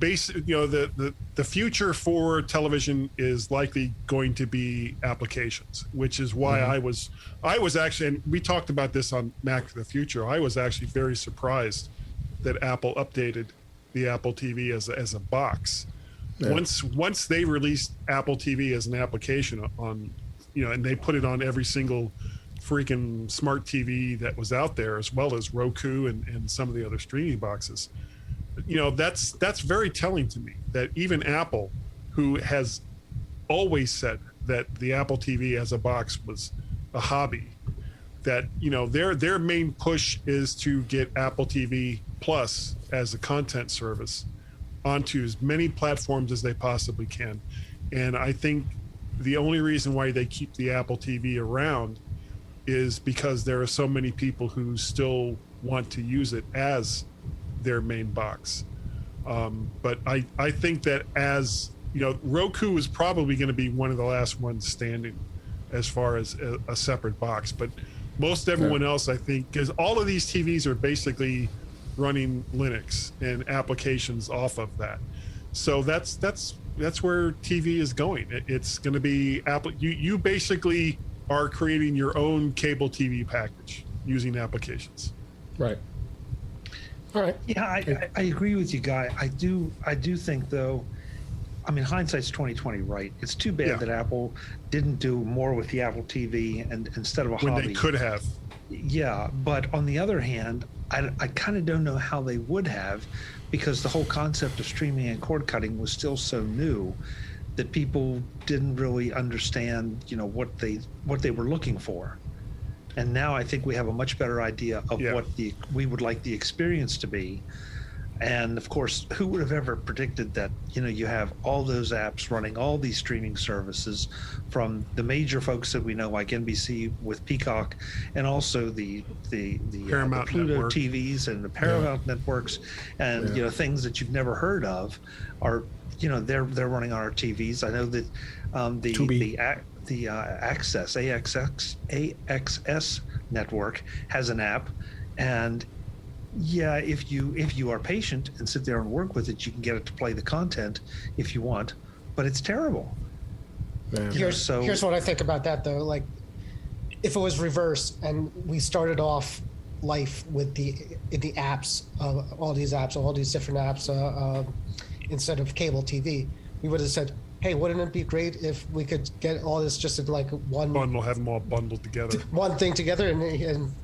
the future for television is likely going to be applications, which is why I was actually, and we talked about this on Mac for the Future, I was actually very surprised that Apple updated the Apple TV as a box. Yeah. Once they released Apple TV as an application on, and they put it on every single freaking smart TV that was out there, as well as Roku and some of the other streaming boxes. That's very telling to me that even Apple, who has always said that the Apple TV as a box was a hobby, that their main push is to get Apple TV Plus as a content service onto as many platforms as they possibly can. And I think the only reason why they keep the Apple TV around is because there are so many people who still want to use it as their main box. But I think that Roku is probably going to be one of the last ones standing as far as a separate box. But most everyone else, I think, because all of these TVs are basically running Linux and applications off of that. So that's where TV is going. It's going to be Apple. You basically are creating your own cable TV package using applications. Right. All right. Yeah, I agree with you, Guy. I do think, though, I mean, hindsight's 2020, right? It's too bad that Apple didn't do more with the Apple TV and instead of a hobby. When they could have. Yeah, but on the other hand, I kind of don't know how they would have, because the whole concept of streaming and cord cutting was still so new that people didn't really understand, what they were looking for. And now I think we have a much better idea of what we would like the experience to be. And of course, who would have ever predicted that, you have all those apps running all these streaming services from the major folks that we know, like NBC with Peacock, and also the Paramount Pluto Network. TVs and the Paramount networks, and things that you've never heard of are, they're running on our TVs. I know that the AXS network has an app, and if you are patient and sit there and work with it, you can get it to play the content if you want, but it's terrible. Here's what I think about that, though. Like, if it was reversed and we started off life with the apps, all these different apps, instead of cable TV, we would have said, hey, wouldn't it be great if we could get all this just in like one Bundle, have them all bundled together. One thing together, and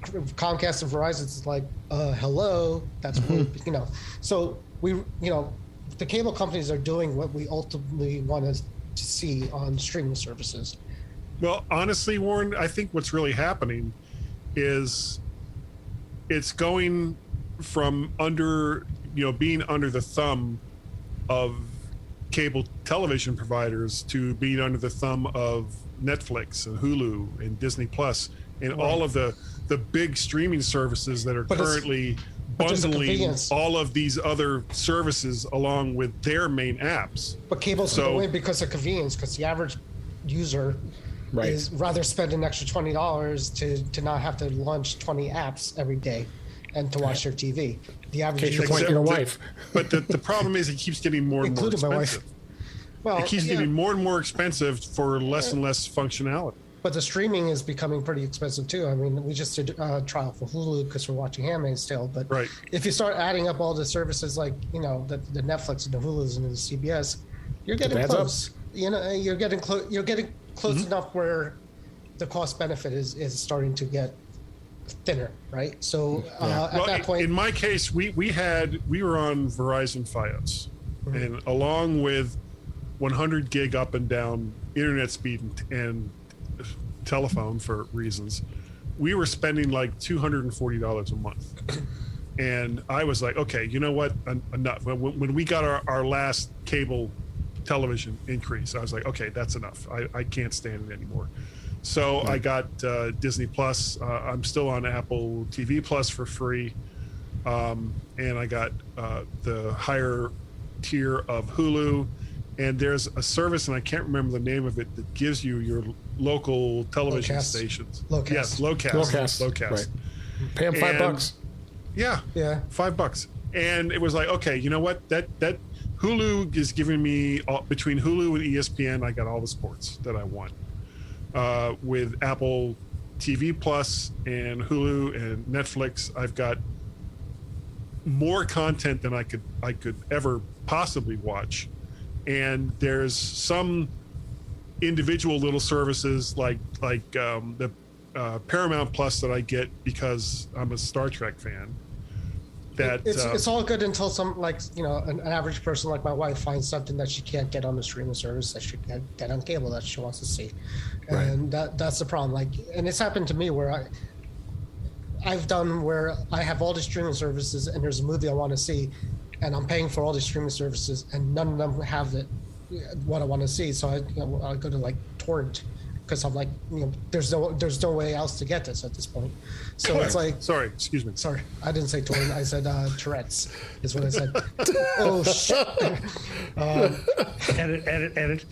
Comcast and Verizon's like, hello, that's what, So the cable companies are doing what we ultimately want to see on streaming services. Well, honestly, Warren, I think what's really happening is it's going from being under the thumb of cable television providers to being under the thumb of Netflix and Hulu and Disney Plus and all of the big streaming services that are currently bundling all of these other services along with their main apps. But cable's going to win because of convenience, because the average user is rather spend an extra $20 to not have to launch 20 apps every day and to watch their TV. The average user, your wife. But the problem is it keeps getting more and more expensive. My wife. Well, it keeps getting more and more expensive for less and less functionality. But the streaming is becoming pretty expensive too. I mean, we just did a trial for Hulu because we're watching Handmaid's Tale. But if you start adding up all the services like the Netflix and the Hulus and the CBS, you're getting close. You're getting close. You're getting close enough where the cost benefit is starting to get thinner, right? So at that point, in my case, we were on Verizon Fios, and along with 100 gig up and down internet speed and telephone for reasons, we were spending like $240 a month. And I was like, okay, you know what? Enough. When we got our last cable television increase, I was like, okay, that's enough. I can't stand it anymore. So I got Disney Plus. I'm still on Apple TV Plus for free. And I got the higher tier of Hulu. And there's a service, and I can't remember the name of it, that gives you your local television stations. Locast. Yes, Locast. Right. Pay them $5. Yeah. $5. And it was like, okay, you know what? That Hulu is giving me between Hulu and ESPN, I got all the sports that I want. With Apple TV Plus and Hulu and Netflix, I've got more content than I could ever possibly watch. And there's some individual little services like the Paramount Plus that I get because I'm a Star Trek fan. It's all good until an average person like my wife finds something that she can't get on the streaming service that she can get on cable that she wants to see, and that's the problem. And it's happened to me where I've done where I have all the streaming services and there's a movie I want to see, and I'm paying for all these streaming services, and none of them have what I want to see. So I go to like torrent because I'm like, there's no way else to get this at this point. So it's like, sorry, excuse me. Sorry, I didn't say torrent. I said Tourette's is what I said. Oh shit. Edit.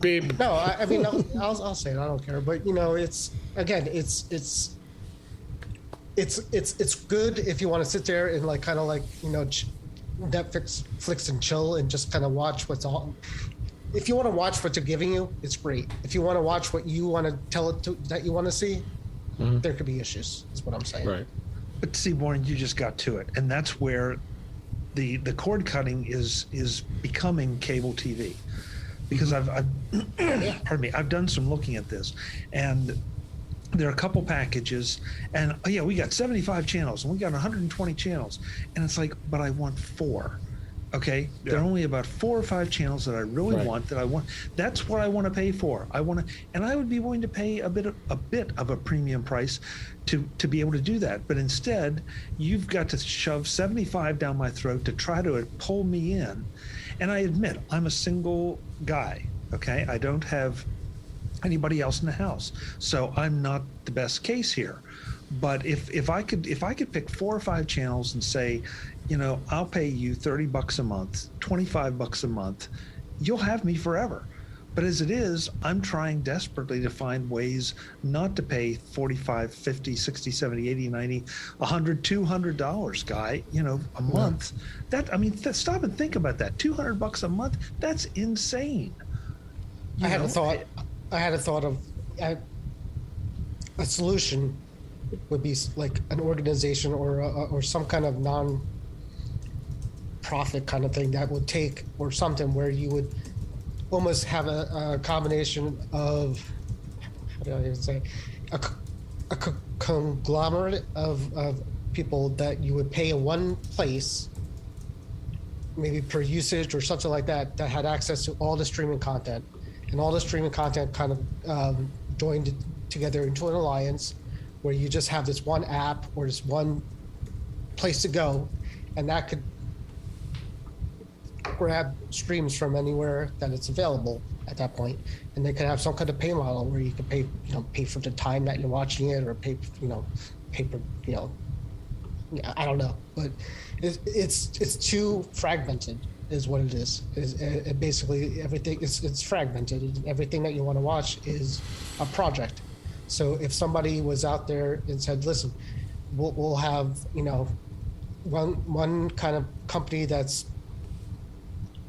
Beep. No, I mean I'll say it. I don't care. But it's good if you want to sit there and Netflix and chill and just kind of watch what's on. If you want to watch what they're giving you, it's great. If you want to watch what you want to tell it to, that you want to see, there could be issues, is what I'm saying. Right. But see, Warren, you just got to it. And that's where the cord cutting is becoming cable TV. Because I've done some looking at this, and there are a couple packages, and we got 75 channels and we got 120 channels, and it's like, but I want 4. Okay, there are only about 4 or 5 channels that I really want. That's what I want to pay for. And I would be willing to pay a bit of a premium price to be able to do that. But instead, you've got to shove $75 down my throat to try to pull me in. And I admit, I'm a single guy. Okay, I don't have anybody else in the house, so I'm not the best case here. But if I could pick 4 or 5 channels and say, I'll pay you $30 a month, $25 a month, you'll have me forever. But as it is, I'm trying desperately to find ways not to pay $45, $50, $60, $70, $80, $90, $100, $200, Guy, a month. Stop and think about that. $200 a month, that's insane. I had a thought of a solution would be like an organization or some kind of non-profit kind of thing that would take, or something where you would almost have a combination of, how do I even say, a conglomerate of people that you would pay in one place, maybe per usage or something like that, that had access to all the streaming content, and all the streaming content kind of joined together into an alliance where you just have this one app or this one place to go, and that could grab streams from anywhere that it's available at that point. And they could have some kind of pay model where you could pay for the time that you're watching it, or pay for, I don't know, but it's too fragmented is what it is. It basically everything it's fragmented. Everything that you want to watch is a project. So if somebody was out there and said, listen, we'll have, one kind of company that's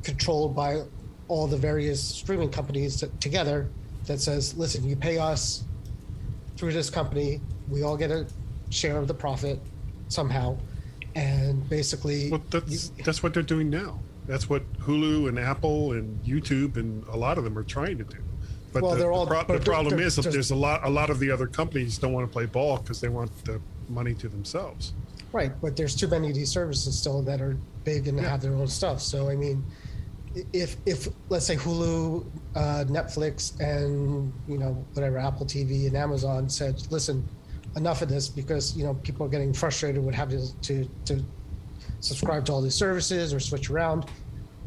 controlled by all the various streaming companies together, that says, listen, you pay us through this company, we all get a share of the profit somehow. And basically... Well, that's what they're doing now. That's what Hulu and Apple and YouTube and a lot of them are trying to do. But the problem is that there's a lot of the other companies don't want to play ball because they want the money to themselves. Right, but there's too many of these services still that are big and have their own stuff. So I mean, if let's say Hulu, Netflix, and whatever, Apple TV and Amazon said, listen, enough of this, because people are getting frustrated with having to subscribe to all these services or switch around.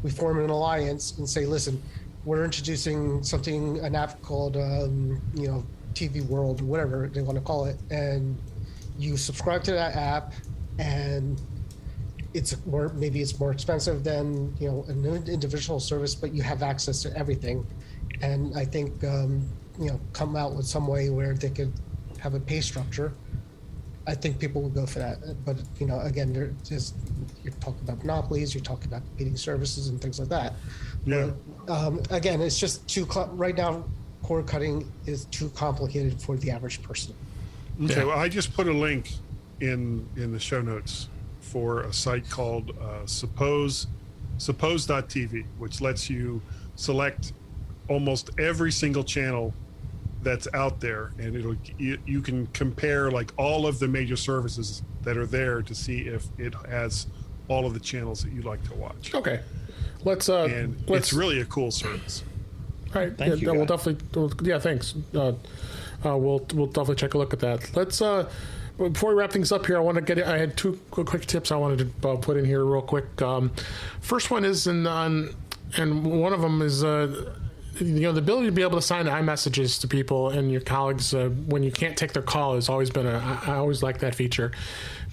We form an alliance and say, listen, we're introducing an app called, TV World, or whatever they want to call it. And you subscribe to that app, and maybe it's more expensive than, an individual service, but you have access to everything. And I think, come out with some way where they could have a pay structure. I think people will go for that. But, again, you're talking about monopolies, you're talking about competing services and things like that. Yeah. But, again, it's just right now, cord cutting is too complicated for the average person. Okay, well, I just put a link in the show notes for a site called suppose.tv, which lets you select almost every single channel that's out there, and you can compare like all of the major services that are there to see if it has all of the channels that you like to watch. Okay, let's it's really a cool service. All right, Thank you. We'll definitely. Yeah, thanks. We'll definitely check a look at that. Let's before we wrap things up here, I had 2 quick tips I wanted to put in here real quick. First one is and one of them is the ability to be able to sign iMessages to people and your colleagues when you can't take their call has always been I always like that feature.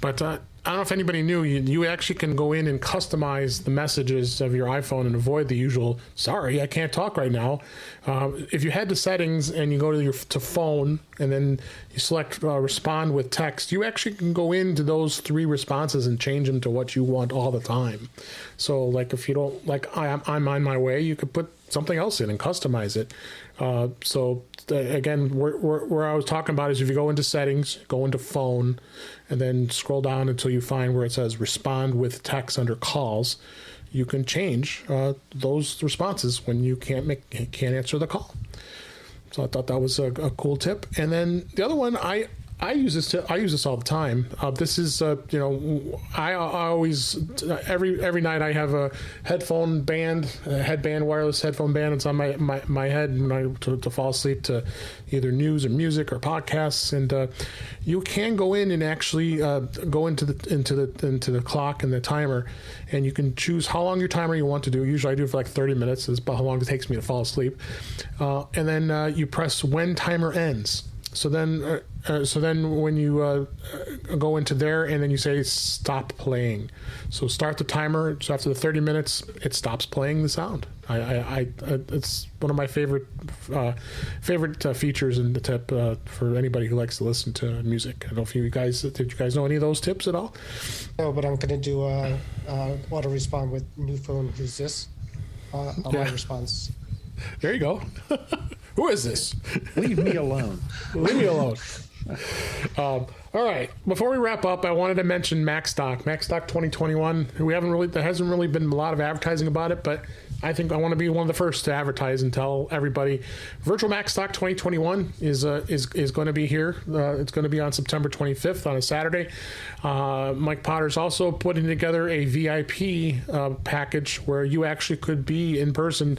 But I don't know if anybody knew, you actually can go in and customize the messages of your iPhone and avoid the usual, sorry, I can't talk right now. If you head to settings and you go to phone and then you select respond with text, you actually can go into those 3 responses and change them to what you want all the time. So like if you don't, like I'm on my way, you could put something else in and customize it. Again, where I was talking about is if you go into settings, go into phone, and then scroll down until you find where it says respond with text under calls, you can change those responses when you can't answer the call. So I thought that was a cool tip. And then the other one, I use this all the time. This is I always every night I have a headband, wireless headphone band. It's on my head when I to fall asleep to either news or music or podcasts. And you can go in and actually go into the clock and the timer, and you can choose how long your timer you want to do. Usually I do it for like 30 minutes. That's about how long it takes me to fall asleep. And then you press when timer ends. So then when you go into there and then you say stop playing. So start the timer. So after the 30 minutes, it stops playing the sound. It's one of my favorite features in the tip for anybody who likes to listen to music. I don't know if did you guys know any of those tips at all? No, but I'm going to do auto respond with new phone. Who's this? On my response. There you go. Who is this? Leave me alone. Leave me alone. All right. Before we wrap up, I wanted to mention MagStock 2021. There hasn't really been a lot of advertising about it, but I think I want to be one of the first to advertise and tell everybody. Virtual Macstock 2021 is going to be here. It's going to be on September 25th on a Saturday. Mike Potter's also putting together a VIP package where you actually could be in person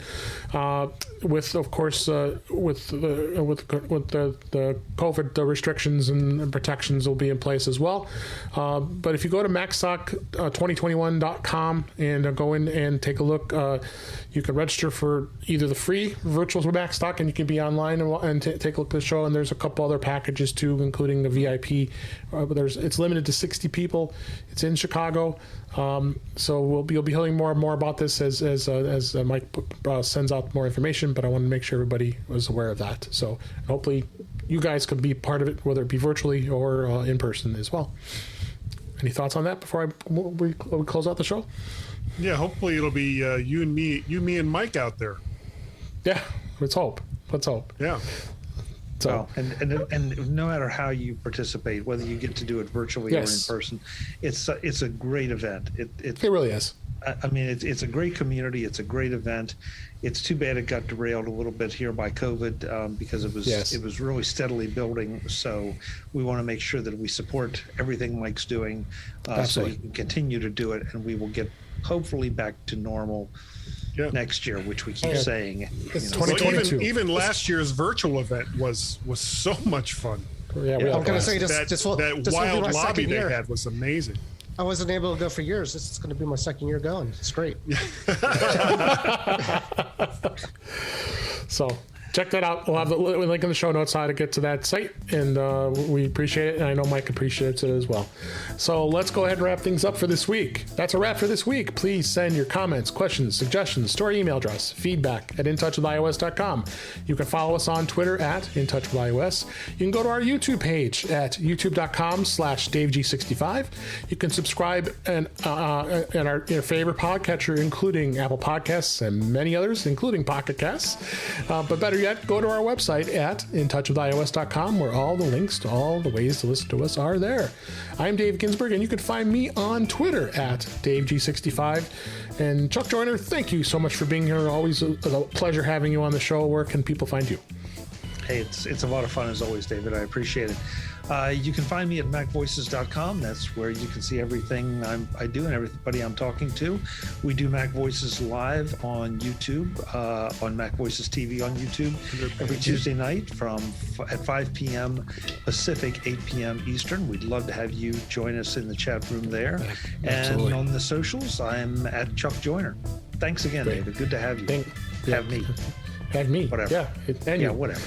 with, of course, with the COVID restrictions and protections will be in place as well. But if you go to MagStock2021.com and go in and take a look, you can register for either the free Virtual Macstock, and you can be online and take a look at the show. And there's a couple other packages too, including the VIP. But it's limited to 60 people. It's in Chicago. So you'll be hearing more and more about this as Mike sends out more information. But I want to make sure everybody was aware of that. So hopefully you guys could be part of it, whether it be virtually or in person as well. Any thoughts on that before we close out the show? Yeah, hopefully it'll be you, me, and Mike out there. Yeah, let's hope. Yeah. So, and no matter how you participate, whether you get to do it virtually or in person, it's a great event. It really is. I mean, it's a great community. It's a great event. It's too bad it got derailed a little bit here by COVID because it was really steadily building. So we want to make sure that we support everything Mike's doing, so he can continue to do it, and we will get hopefully back to normal next year, which we keep saying. It's 2022. Well, even last year's virtual event was so much fun. Yeah, I'm going to say that wild lobby they had was amazing. I wasn't able to go for years. This is going to be my second year going. It's great. So check that out. We'll have the link in the show notes how to get to that site, and we appreciate it, and I know Mike appreciates it as well. So let's go ahead and wrap things up for this week. That's a wrap for this week. Please send your comments, questions, suggestions to our email address, feedback@intouchwithios.com. You can follow us on Twitter @intouchwithios. You can go to our YouTube page at youtube.com/DaveG65. You can subscribe and your favorite podcatcher, including Apple Podcasts and many others, including Pocket Casts. But better yet, go to our website at intouchwithios.com, where all the links to all the ways to listen to us are there. I'm Dave Ginsburg, and you can find me on Twitter @DaveG65. And Chuck Joyner, thank you so much for being here. Always a pleasure having you on the show. Where can people find you? Hey, it's a lot of fun as always, David. I appreciate it. You can find me at macvoices.com. That's where you can see everything I do and everybody I'm talking to. We do Mac Voices live on YouTube, on Mac Voices TV on YouTube every Tuesday night at 5 p.m. Pacific, 8 p.m. Eastern. We'd love to have you join us in the chat room there. Absolutely. And on the socials, I'm at Chuck Joyner. Thanks again, David. Good to have you. Have me. Have me. Whatever. Yeah, whatever.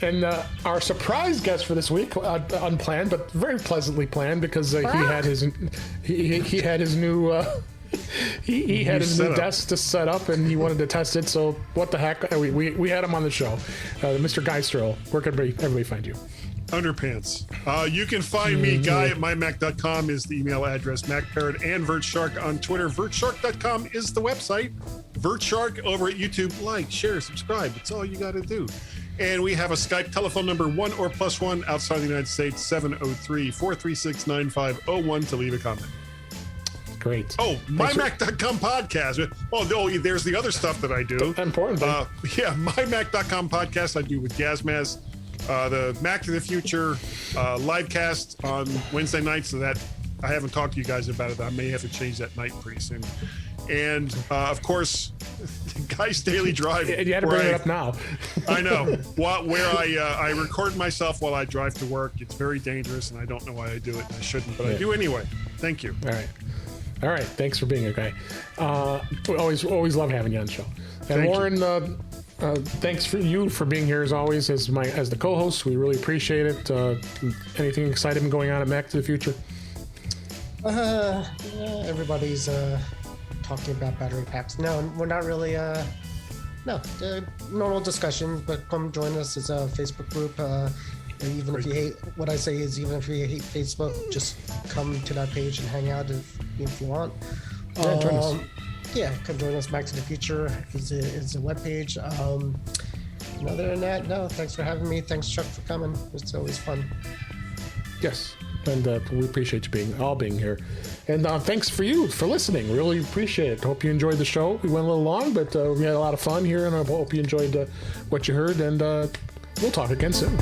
And our surprise guest for this week, unplanned but very pleasantly planned, because he had his new he had his new desk to set up, and he wanted to test it. So what the heck? We had him on the show, Mr. Guy Serle. Where can everybody find you? Underpants. You can find me, Guy, at mymac.com is the email address, MacParrot and VertShark on Twitter. VertShark.com is the website. VertShark over at YouTube. Like, share, subscribe. That's all you got to do. And we have a Skype telephone number 1 or +1 outside the United States, 703-436-9501 to leave a comment. Great. Oh, mymac.com podcast. Oh, there's the other stuff that I do. Important. MyMac.com podcast I do with Gazmaz. the Mac of the Future live cast on Wednesday nights. So that I haven't talked to you guys about it. I may have to change that night pretty soon. And of course, Guy's Daily Drive. You had to bring it up now. I know. Where I record myself while I drive to work. It's very dangerous, and I don't know why I do it. And I shouldn't, but I do anyway. Thank you. All right. Thanks for being here, Guy. We always love having you on the show. And Thank Warren, thanks for being here as always as the co-host. We really appreciate it. Anything exciting going on at Mac to the Future? Everybody's talking about battery packs. No, we're not really. Normal discussions, but come join us. It's a Facebook group. Even if you hate what I say is, even if you hate Facebook, just come to that page and hang out if you want. Yeah, join us. Come join us. Mac to the Future is a webpage. Other than that, no. Thanks for having me. Thanks, Chuck, for coming. It's always fun. Yes, and we appreciate you being here. And thanks for listening. Really appreciate it. Hope you enjoyed the show. We went a little long, but we had a lot of fun here, and I hope you enjoyed what you heard. And we'll talk again soon.